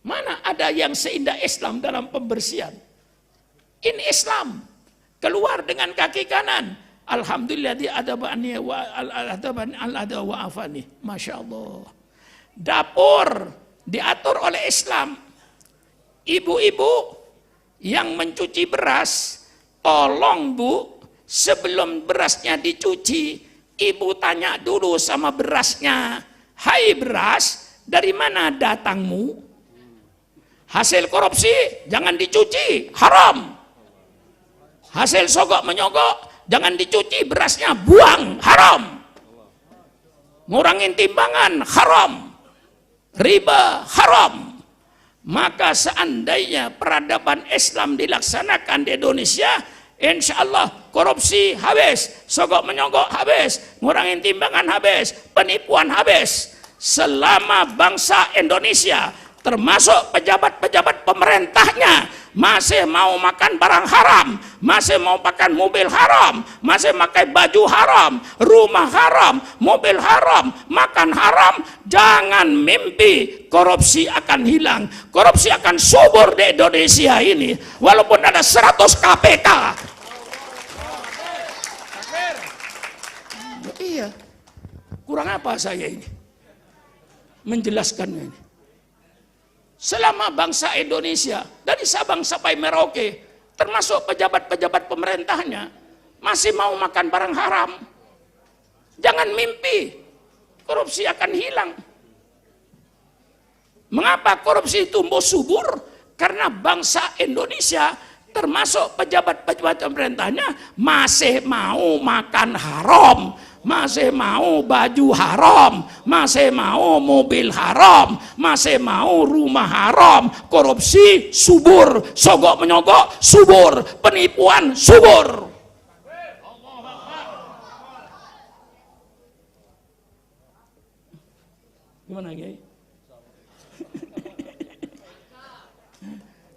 Mana ada yang seindah Islam dalam pembersihan? Ini Islam. Keluar dengan kaki kanan. Alhamdulillah di adabani wa afani. Masya Allah. Dapur diatur oleh Islam. Ibu-ibu yang mencuci beras, tolong Bu, sebelum berasnya dicuci, ibu tanya dulu sama berasnya. Hai beras, dari mana datangmu? Hasil korupsi jangan dicuci, haram. Hasil sogok menyogok jangan dicuci, berasnya buang, haram. Ngurangin timbangan, haram. Riba, haram. Maka seandainya peradaban Islam dilaksanakan di Indonesia, insya Allah korupsi habis, sogok menyogok habis, ngurangin timbangan habis, penipuan habis. Selama bangsa Indonesia termasuk pejabat-pejabat pemerintahnya masih mau makan barang haram, masih mau pakai mobil haram, masih pakai baju haram, rumah haram, mobil haram, makan haram, jangan mimpi korupsi akan hilang. Korupsi akan subur di Indonesia ini walaupun ada 100 KPK. Iya, kurang apa saya ini menjelaskannya ini? Selama bangsa Indonesia dari Sabang sampai Merauke, termasuk pejabat-pejabat pemerintahnya, masih mau makan barang haram, jangan mimpi korupsi akan hilang. Mengapa korupsi tumbuh subur? Karena bangsa Indonesia termasuk pejabat-pejabat pemerintahnya masih mau makan haram, masih mau baju haram, masih mau mobil haram, masih mau rumah haram. Korupsi subur, sogok menyogok subur, penipuan subur. Gimana Kiai?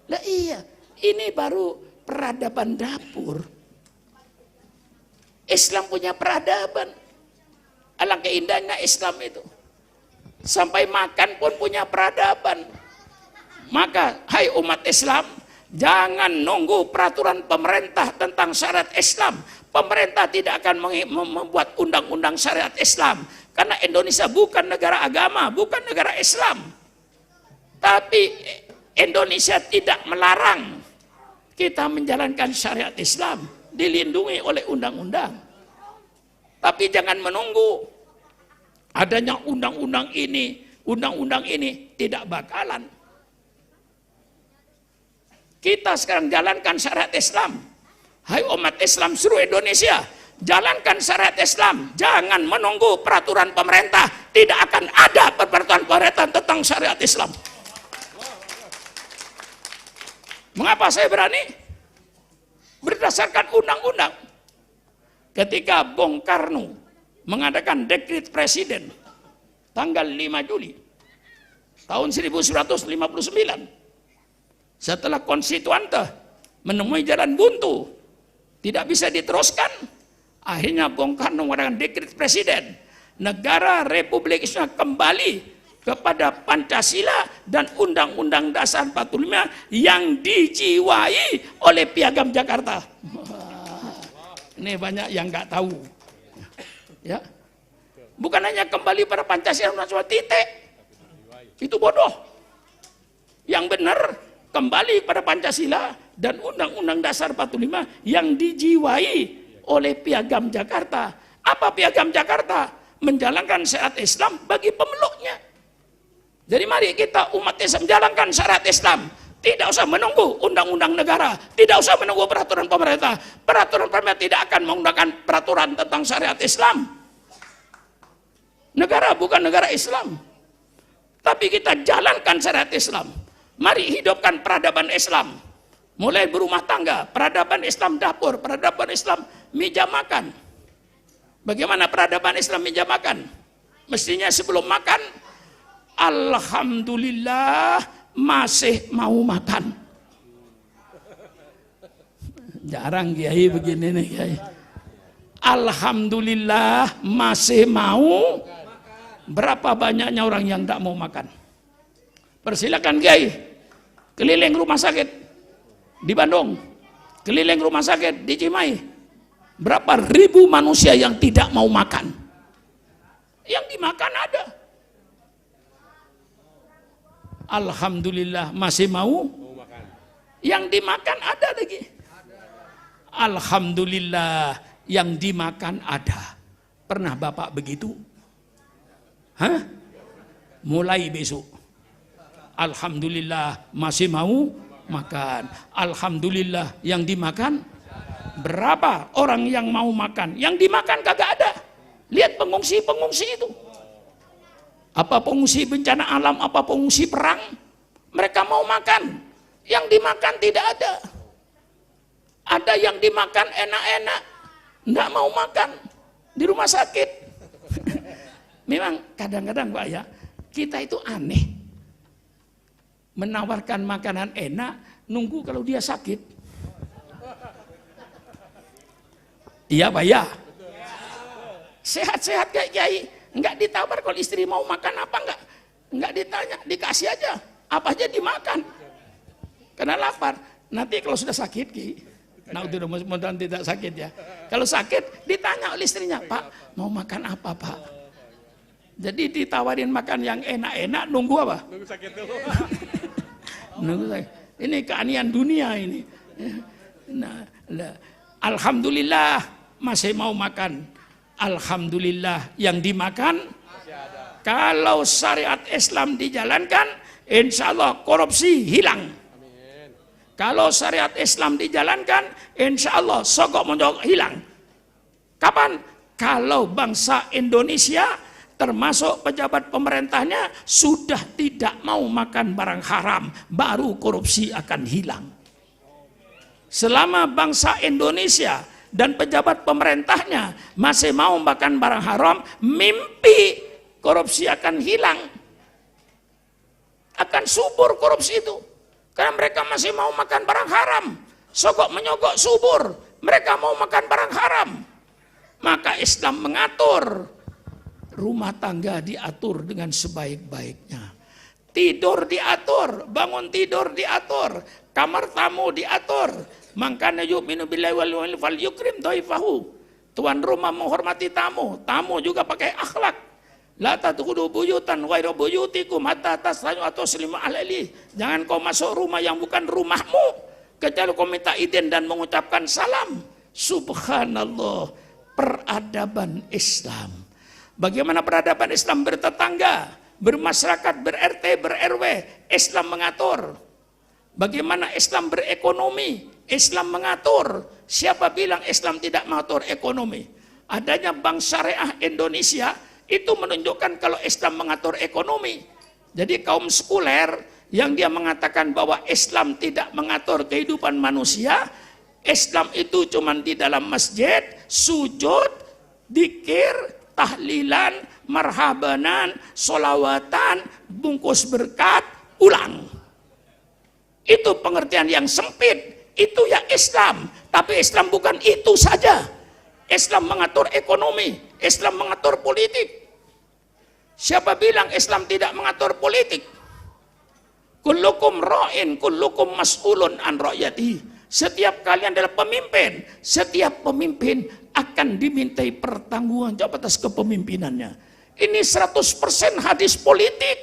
Lah iya, ini baru peradaban dapur. Islam punya peradaban. Alangkah indahnya Islam itu. Sampai makan pun punya peradaban. Maka, hai umat Islam, jangan nunggu peraturan pemerintah tentang syariat Islam. Pemerintah tidak akan membuat undang-undang syariat Islam. Karena Indonesia bukan negara agama, bukan negara Islam. Tapi Indonesia tidak melarang kita menjalankan syariat Islam, dilindungi oleh undang-undang. Tapi jangan menunggu adanya undang-undang ini tidak bakalan. Kita sekarang jalankan syariat Islam. Hai umat Islam seluruh Indonesia, jalankan syariat Islam. Jangan menunggu peraturan pemerintah. Tidak akan ada peraturan pemerintah tentang syariat Islam. Mengapa saya berani? Berdasarkan undang-undang. Ketika Bung Karno mengadakan dekret presiden tanggal 5 Juli tahun 1959, setelah konstituante menemui jalan buntu, tidak bisa diteruskan, akhirnya Bung Karno mengadakan dekret presiden. Negara Republik Indonesia kembali kepada Pancasila dan Undang-Undang Dasar 45 yang dijiwai oleh Piagam Jakarta. Ini banyak yang nggak tahu. Ya, bukan hanya kembali pada Pancasila nasional titik, itu bodoh. Yang benar kembali pada Pancasila dan Undang-Undang Dasar 45 yang dijiwai oleh Piagam Jakarta. Apa Piagam Jakarta? Menjalankan syariat Islam bagi pemeluknya. Jadi mari kita umat Islam jalankan syariat Islam. Tidak usah menunggu undang-undang negara, tidak usah menunggu peraturan pemerintah. Peraturan pemerintah tidak akan menggunakan peraturan tentang syariat Islam. Negara bukan negara Islam, tapi kita jalankan syariat Islam. Mari hidupkan peradaban Islam. Mulai berumah tangga, peradaban Islam dapur, peradaban Islam meja makan. Bagaimana peradaban Islam meja makan? Mestinya sebelum makan, alhamdulillah masih mau makan. Jarang Kiai begini nih Kiai. Alhamdulillah masih mau. Berapa banyaknya orang yang tidak mau makan? Persilakan Kiai keliling rumah sakit di Bandung, keliling rumah sakit di Cimahi, berapa ribu manusia yang tidak mau makan. Yang dimakan ada. Alhamdulillah masih mau makan. Yang dimakan ada lagi. Alhamdulillah yang dimakan ada. Pernah Bapak begitu? Hah? Mulai besok. Alhamdulillah masih mau makan. Alhamdulillah yang dimakan berapa orang yang mau makan? Yang dimakan kagak ada. Lihat pengungsi-pengungsi itu. Apa pengungsi bencana alam, apa pengungsi perang, mereka mau makan. Yang dimakan tidak ada. Ada yang dimakan enak-enak, nggak mau makan di rumah sakit. Memang kadang-kadang Pak ya, kita itu aneh. Menawarkan makanan enak, nunggu kalau dia sakit. Iya Pak ya. Sehat-sehat kayak kiai. Enggak ditawar kalau istri mau makan apa enggak ditanya, dikasih aja, apa aja dimakan. Karena lapar. Nanti kalau sudah sakit Ki, nah udah mudah-mudahan tidak sakit ya. Kalau sakit ditanya oleh istrinya, Pak mau makan apa Pak? Jadi ditawarin makan yang enak-enak, nunggu apa? Nunggu sakit dulu. Nunggu sakit. Ini keanian dunia ini. Nah, alhamdulillah masih mau makan. Alhamdulillah yang dimakan. Kalau syariat Islam dijalankan, insya Allah korupsi hilang. Amin. Kalau syariat Islam dijalankan, insya Allah sogok menjogok hilang. Kapan? Kalau bangsa Indonesia termasuk pejabat pemerintahnya sudah tidak mau makan barang haram, baru korupsi akan hilang. Selama bangsa Indonesia dan pejabat pemerintahnya masih mau makan barang haram, mimpi korupsi akan hilang. Akan subur korupsi itu. Karena mereka masih mau makan barang haram. Sogok menyogok subur. Mereka mau makan barang haram. Maka Islam mengatur. Rumah tangga diatur dengan sebaik-baiknya. Tidur diatur, bangun tidur diatur, kamar tamu diatur. Makanya yu'minu billahi wal yawmil fal yukrim dhaifahu. Tuan rumah menghormati tamu, tamu juga pakai akhlak. La tadkhulu buyutan ghairu buyutikum hatta taslimu atau taslimu alaihi. Jangan kau masuk rumah yang bukan rumahmu kecuali kau minta izin dan mengucapkan salam. Subhanallah, peradaban Islam. Bagaimana peradaban Islam bertetangga, bermasyarakat, ber-RT, ber-RW, Islam mengatur. Bagaimana Islam berekonomi, Islam mengatur. Siapa bilang Islam tidak mengatur ekonomi? Adanya Bank Syariah Indonesia itu menunjukkan kalau Islam mengatur ekonomi. Jadi kaum sekuler yang dia mengatakan bahwa Islam tidak mengatur kehidupan manusia, Islam itu cuma di dalam masjid, sujud, dikir, tahlilan, marhabanan, solawatan, bungkus berkat, ulang. Itu pengertian yang sempit. Itu ya Islam, tapi Islam bukan itu saja. Islam mengatur ekonomi, Islam mengatur politik. Siapa bilang Islam tidak mengatur politik? Kullukum ra'in, kullukum mas'ulun an ra'yatihi. Setiap kalian adalah pemimpin, setiap pemimpin akan dimintai pertanggungjawaban atas kepemimpinannya. Ini 100% hadis politik.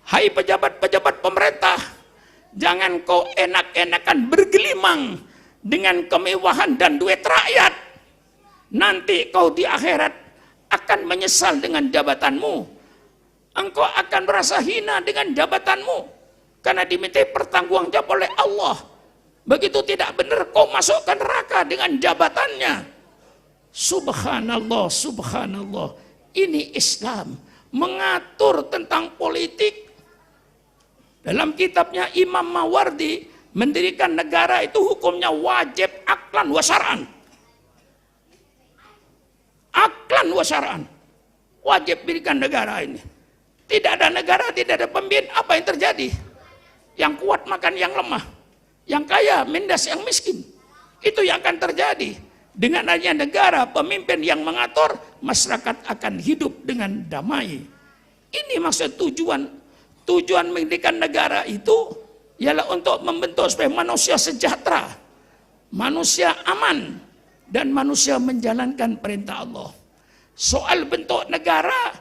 Hai pejabat-pejabat pemerintah, jangan kau enak-enakan bergelimang dengan kemewahan dan duit rakyat. Nanti kau di akhirat akan menyesal dengan jabatanmu. Engkau akan merasa hina dengan jabatanmu karena dimintai pertanggungjawab oleh Allah. Begitu tidak benar kau masuk ke neraka dengan jabatannya. Subhanallah, subhanallah. Ini Islam mengatur tentang politik. Dalam kitabnya Imam Mawardi, mendirikan negara itu hukumnya wajib aklan wa syar'an. Aklan wa syar'an. Wajib dirikan negara ini. Tidak ada negara, tidak ada pemimpin, apa yang terjadi? Yang kuat makan yang lemah, yang kaya mendas yang miskin. Itu yang akan terjadi. Dengan adanya negara, pemimpin yang mengatur, masyarakat akan hidup dengan damai. Ini maksud tujuan mendirikan negara itu, ialah untuk membentuk supaya manusia sejahtera, manusia aman, dan manusia menjalankan perintah Allah. Soal bentuk negara,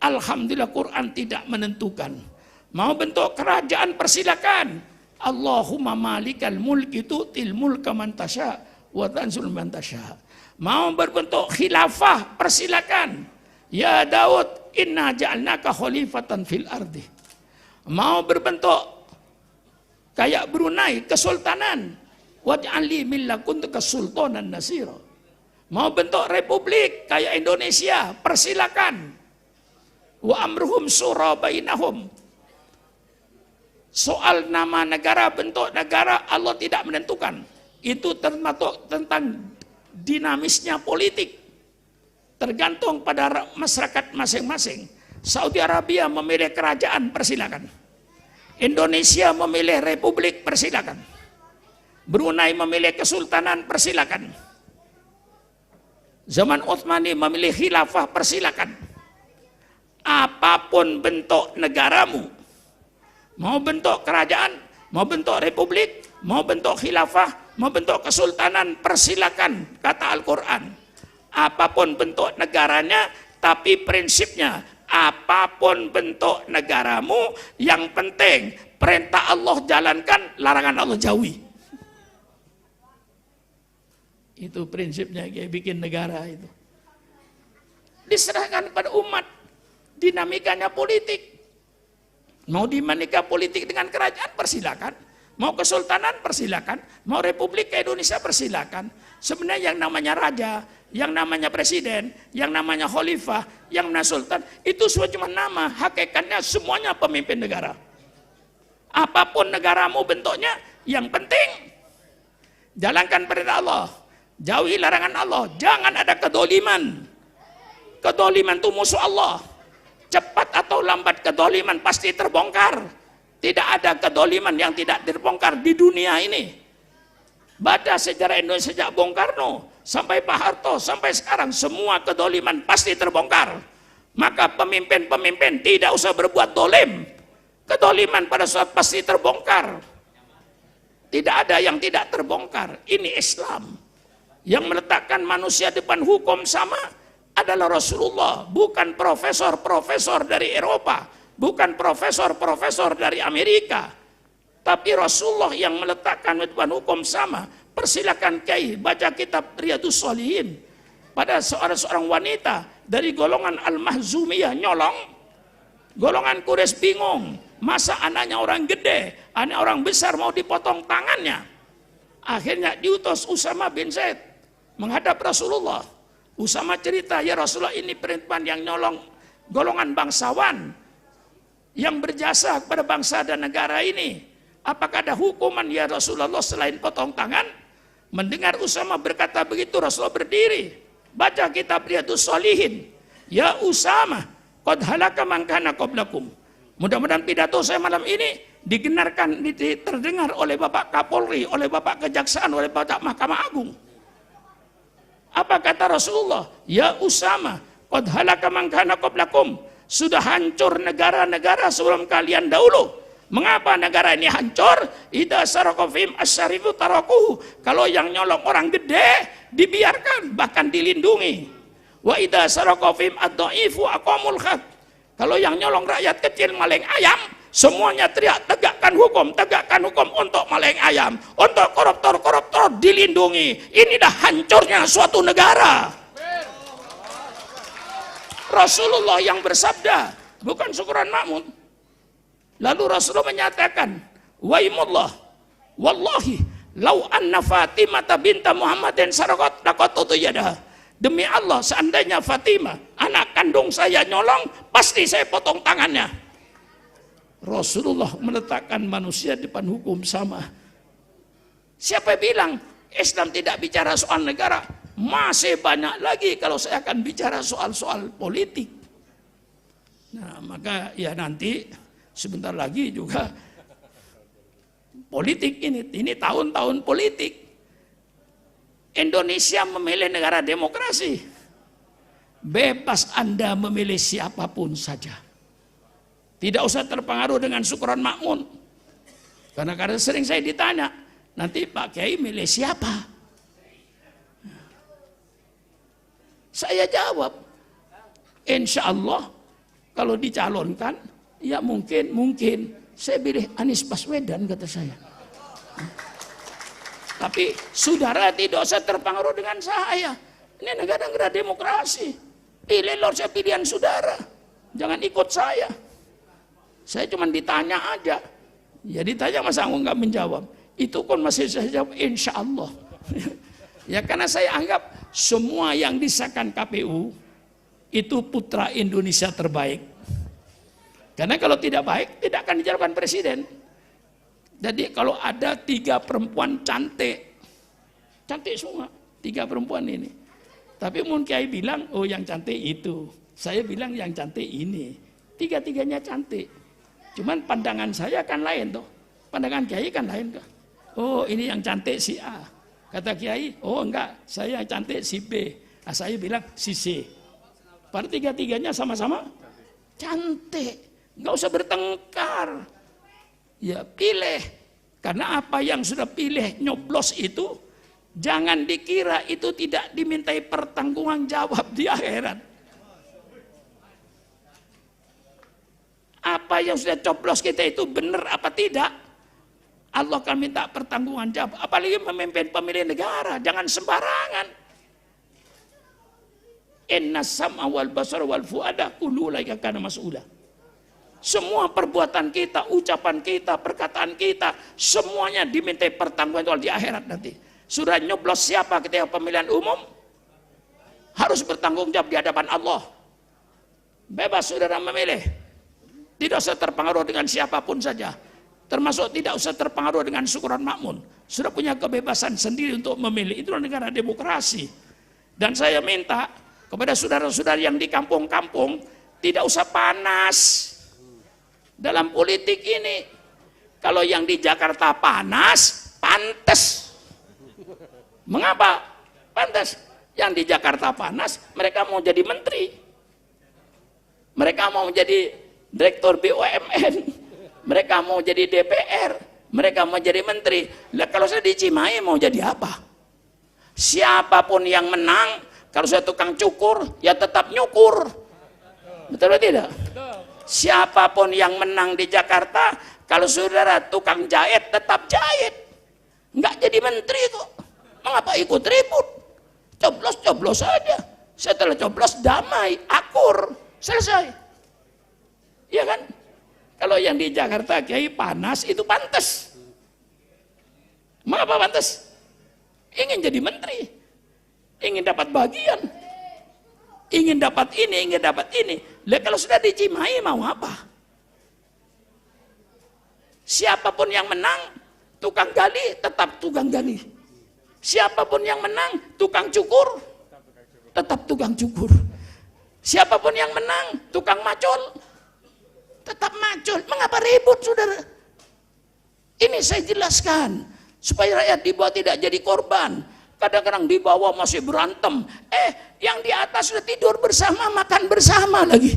alhamdulillah Quran tidak menentukan. Mau bentuk kerajaan persilakan. Allahumma malikal mulki tu'til mulka man tasya wa tanzul man tasya. Mau berbentuk khilafah persilakan. Ya Daud, inna ja'alnaka khalifatan fil ardi. Mau berbentuk kayak Brunei, kesultanan. Waj'alli min lakunka sultanan nasira. Mau bentuk republik kayak Indonesia, persilakan. Wa amruhum syura bainahum. Soal nama negara, bentuk negara, Allah tidak menentukan. Itu termasuk tentang dinamisnya politik. Tergantung pada masyarakat masing-masing. Saudi Arabia memilih kerajaan, persilakan. Indonesia memilih republik, persilakan. Brunei memilih kesultanan, persilakan. Zaman Utsmani memilih khilafah, persilakan. Apapun bentuk negaramu, mau bentuk kerajaan, mau bentuk republik, mau bentuk khilafah, mau bentuk kesultanan, persilakan, kata Al-Quran. Apapun bentuk negaranya, tapi prinsipnya, apapun bentuk negaramu, yang penting perintah Allah jalankan, larangan Allah jauhi. Itu prinsipnya kayak bikin negara itu. Diserahkan pada umat, dinamikanya politik. Mau dinamika politik dengan kerajaan, persilakan. Mau kesultanan, persilakan. Mau republik ke Indonesia, persilakan. Sebenarnya yang namanya raja, yang namanya presiden, yang namanya khalifah, yang namanya sultan, itu semua cuma nama. Hakikatnya semuanya pemimpin negara. Apapun negaramu bentuknya, yang penting jalankan perintah Allah. Jauhi larangan Allah. Jangan ada kedoliman. Kedoliman itu musuh Allah. Cepat atau lambat kedoliman pasti terbongkar. Tidak ada kedoliman yang tidak terbongkar di dunia ini. Baca sejarah Indonesia sejak Bung Karno sampai Pak Harto sampai sekarang, semua kedoliman pasti terbongkar. Maka pemimpin-pemimpin tidak usah berbuat dolim. Kedoliman pada saat pasti terbongkar. Tidak ada yang tidak terbongkar. Ini Islam. Yang meletakkan manusia depan hukum sama adalah Rasulullah, bukan profesor-profesor dari Eropa, bukan profesor-profesor dari Amerika, tapi Rasulullah yang meletakkan depan hukum sama. Persilakan Kiai baca kitab Riyadhus Shalihin pada seorang wanita dari golongan Al-Mahzumiyah nyolong, golongan Quraisy bingung, masa anaknya orang gede, anak orang besar mau dipotong tangannya. Akhirnya diutus Usama bin Zaid menghadap Rasulullah. Usama cerita, ya Rasulullah, ini perempuan yang nyolong golongan bangsawan yang berjasa kepada bangsa dan negara ini. Apakah ada hukuman ya Rasulullah selain potong tangan? Mendengar Usama berkata begitu, Rasulullah berdiri, baca kitab Riyadhus Shalihin. Ya Usama, qad halaka man kana qablakum. Mudah-mudahan pidato saya malam ini didengarkan, terdengar oleh Bapak Kapolri, oleh Bapak Kejaksaan, oleh Bapak Mahkamah Agung. Apa kata Rasulullah? Ya Usama, qad halaka man kana qablakum. Sudah hancur negara-negara sebelum kalian dahulu. Mengapa negara ini hancur? Idza saraqafim asyarifu tarakuhu. Kalau yang nyolong orang gede dibiarkan, bahkan dilindungi. Wa idza saraqafim ad-dhaifu aqamul had. Kalau yang nyolong rakyat kecil, maling ayam, semuanya teriak tegakkan hukum untuk maling ayam, untuk koruptor dilindungi. Ini dah hancurnya suatu negara. Rasulullah yang bersabda, bukan Syukran Ma'mun. Lalu Rasulullah menyatakan, waimullah, wallahi, lau anna Fatimah binta Muhammadin saraqat laqattu yadaha. Demi Allah, seandainya Fatimah, anak kandung saya nyolong, pasti saya potong tangannya. Rasulullah meletakkan manusia depan hukum sama. Siapa bilang Islam tidak bicara soal negara? Masih banyak lagi kalau saya akan bicara soal-soal politik. Nah, maka ya nanti sebentar lagi juga politik ini tahun-tahun politik. Indonesia memilih negara demokrasi. Bebas Anda memilih siapapun saja. Tidak usah terpengaruh dengan Syukran Ma'mun. Karena sering saya ditanya, nanti Pak Kiai milih siapa? Saya jawab, insya Allah kalau dicalonkan, ya mungkin saya pilih Anies Baswedan, kata saya. Tapi saudara tidak usah terpengaruh dengan saya. Ini negara-negara demokrasi. Pilih lorsa pilihan saudara. Jangan ikut saya. Saya cuma ditanya aja. Ya ditanya masa aku nggak menjawab. Itu pun masih saya jawab insya Allah. Ya karena saya anggap semua yang disahkan KPU itu putra Indonesia terbaik. Karena kalau tidak baik tidak akan dijalankan presiden. Jadi kalau ada 3 perempuan cantik semua 3 perempuan ini. Tapi mungkin Kiai bilang, oh yang cantik itu. Saya bilang yang cantik ini. 3-tiganya cantik. Cuman pandangan saya kan lain tuh. Pandangan Kiai kan lain tuh. Oh ini yang cantik si A. Kata Kiai, oh enggak, saya yang cantik si B. Nah, saya bilang si C. Padahal 3-tiganya sama-sama cantik. Enggak usah bertengkar. Ya pilih. Karena apa yang sudah pilih nyoblos itu, jangan dikira itu tidak dimintai pertanggungan jawab di akhirat. Apa yang sudah coblos kita itu benar apa tidak? Allah akan minta pertanggungan jawab. Apalagi memimpin pemilihan negara, jangan sembarangan. Inna sam'a wal basar wal fuada kullu ulaika kana mas'ula. Semua perbuatan kita, ucapan kita, perkataan kita, semuanya dimintai pertanggungan jawab di akhirat nanti. Sudah nyoblos siapa ketika pemilihan umum, harus bertanggung jawab di hadapan Allah. Bebas saudara memilih. Tidak usah terpengaruh dengan siapapun saja. Termasuk tidak usah terpengaruh dengan syukuran makmun. Sudah punya kebebasan sendiri untuk memilih. Itulah negara demokrasi. Dan saya minta kepada saudara-saudara yang di kampung-kampung, tidak usah panas dalam politik ini. Kalau yang di Jakarta panas, pantes. Mengapa pantas? Yang di Jakarta panas, mereka mau jadi menteri. Mereka mau jadi direktur BUMN. Mereka mau jadi DPR. Mereka mau jadi menteri. Lah kalau saya di Cimahi mau jadi apa? Siapapun yang menang, kalau saya tukang cukur, ya tetap nyukur. Betul atau tidak? Siapapun yang menang di Jakarta, kalau saudara tukang jahit, tetap jahit. Enggak jadi menteri kok. Mengapa ikut ribut? Coblos-coblos saja. Setelah coblos damai, akur, selesai. Iya kan? Kalau yang di Jakarta Kiai panas itu pantas. Mengapa pantas? Ingin jadi menteri. Ingin dapat bagian. Ingin dapat ini, ingin dapat ini. Lah kalau sudah di Cimahi mau apa? Siapapun yang menang, tukang gali tetap tukang gali. Siapapun yang menang, tukang cukur tetap tukang cukur. Siapapun yang menang, tukang macul tetap macul. Mengapa ribut saudara? Ini saya jelaskan supaya rakyat di bawah tidak jadi korban. Kadang-kadang di bawah masih berantem. Yang di atas sudah tidur bersama, makan bersama lagi.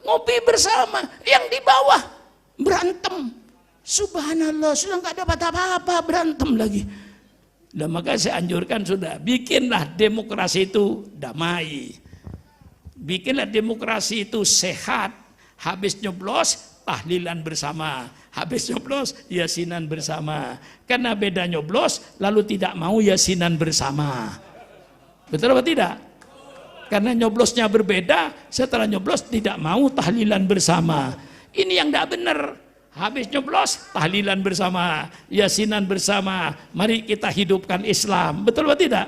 Ngopi bersama. Yang di bawah berantem. Subhanallah, sudah nggak dapat apa-apa, berantem lagi. Dan maka saya anjurkan sudah, bikinlah demokrasi itu damai. Bikinlah demokrasi itu sehat. Habis nyoblos, tahlilan bersama. Habis nyoblos, yasinan bersama. Karena beda nyoblos, lalu tidak mau yasinan bersama. Betul apa tidak? Karena nyoblosnya berbeda, setelah nyoblos tidak mau tahlilan bersama. Ini yang tidak benar. Habis nyoblos, tahlilan bersama, yasinan bersama. Mari kita hidupkan Islam. Betul atau tidak?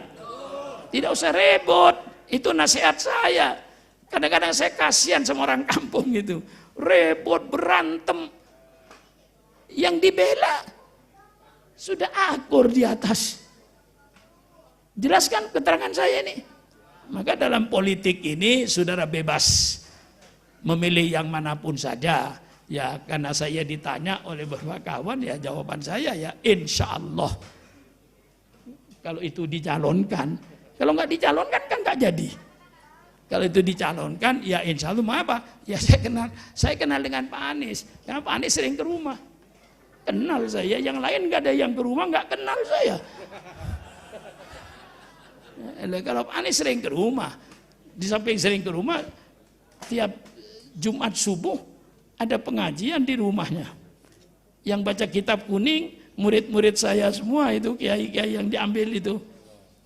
Tidak usah ribut. Itu nasihat saya. Kadang-kadang saya kasihan sama orang kampung itu. Repot, berantem. Yang dibela sudah akur di atas. Jelaskan keterangan saya ini. Maka dalam politik ini saudara bebas memilih yang manapun saja. Ya karena saya ditanya oleh beberapa kawan, ya jawaban saya ya insya Allah. Kalau itu dicalonkan. Kalau nggak dicalonkan kan nggak jadi. Kalau itu dicalonkan, ya insya Allah mau apa? Ya saya kenal dengan Pak Anies. Karena Pak Anies sering ke rumah. Kenal saya, yang lain nggak ada yang ke rumah nggak kenal saya. Kalau Pak Anies sering ke rumah, di samping sering ke rumah, tiap Jumat subuh ada pengajian di rumahnya. Yang baca kitab kuning, murid-murid saya semua itu, kiai-kiai yang diambil itu.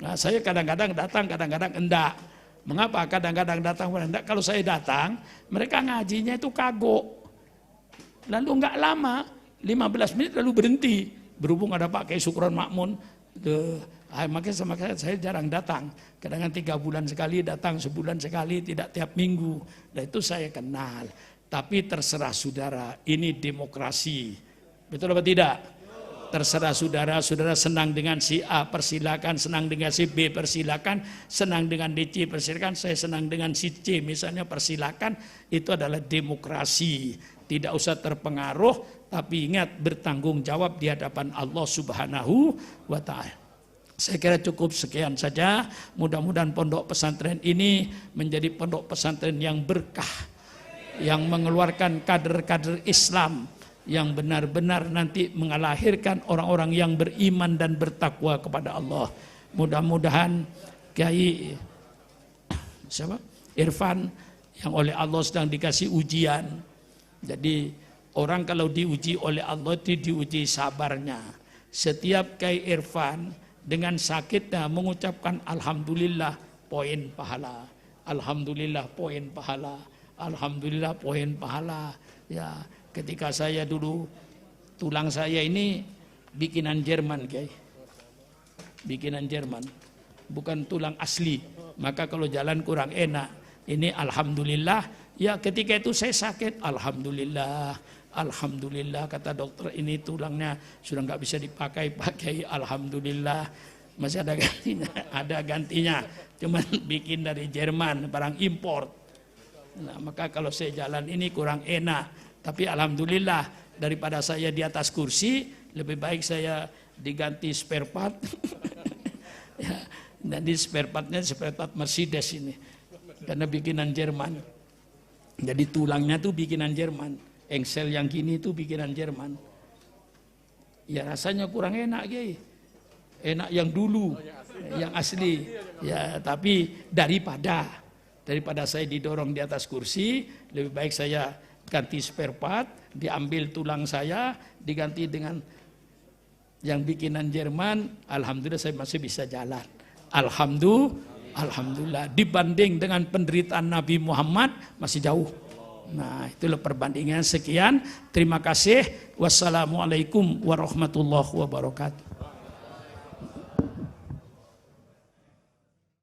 Nah saya kadang-kadang datang, kadang-kadang enggak. Mengapa kadang-kadang datang, enggak? Kalau saya datang, mereka ngajinya itu kagok. Lalu enggak lama, 15 menit lalu berhenti. Berhubung ada Pak Kiai Sukron Makmun, makanya sama saya jarang datang. Kadang-kadang 3 bulan sekali datang, sebulan sekali, tidak tiap minggu. Dan itu saya kenal. Tapi terserah saudara, ini demokrasi. Betul apa tidak? Terserah saudara, saudara senang dengan si A persilakan, senang dengan si B persilakan, senang dengan DC persilakan, saya senang dengan si C misalnya persilakan. Itu adalah demokrasi. Tidak usah terpengaruh, tapi ingat bertanggung jawab di hadapan Allah Subhanahu wa Ta'ala. Saya kira cukup sekian saja. Mudah-mudahan pondok pesantren ini menjadi pondok pesantren yang berkah, yang mengeluarkan kader-kader Islam yang benar-benar nanti mengalahirkan orang-orang yang beriman dan bertakwa kepada Allah. Mudah-mudahan Kiai Irfan yang oleh Allah sedang dikasih ujian. Jadi orang kalau diuji oleh Allah itu diuji sabarnya. Setiap Kiai Irfan dengan sakitnya mengucapkan alhamdulillah poin pahala. Alhamdulillah poin pahala. Alhamdulillah poin pahala. Ya, ketika saya dulu tulang saya ini bikinan Jerman, Kiai. Bikinan Jerman. Bukan tulang asli. Maka kalau jalan kurang enak. Ini alhamdulillah. Ya, ketika itu saya sakit, alhamdulillah. Alhamdulillah kata dokter ini tulangnya sudah nggak bisa dipakai, pakai alhamdulillah. Masih ada gantinya, ada gantinya. Cuman bikin dari Jerman, barang import. Nah, maka kalau saya jalan ini kurang enak. Tapi alhamdulillah daripada saya di atas kursi, lebih baik saya diganti spare part. Ya, dan di spare partnya spare part Mercedes ini. Karena bikinan Jerman. Jadi tulangnya tuh bikinan Jerman. Engsel yang gini itu bikinan Jerman. Ya rasanya kurang enak, Kiai. Enak yang dulu, yang asli. Ya, tapi daripada saya didorong di atas kursi, lebih baik saya ganti spare part, diambil tulang saya, diganti dengan yang bikinan Jerman. Alhamdulillah saya masih bisa jalan. Alhamdulillah. Dibanding dengan penderitaan Nabi Muhammad masih jauh. Nah, itulah perbandingan. Sekian, terima kasih. Wassalamualaikum warahmatullahi wabarakatuh.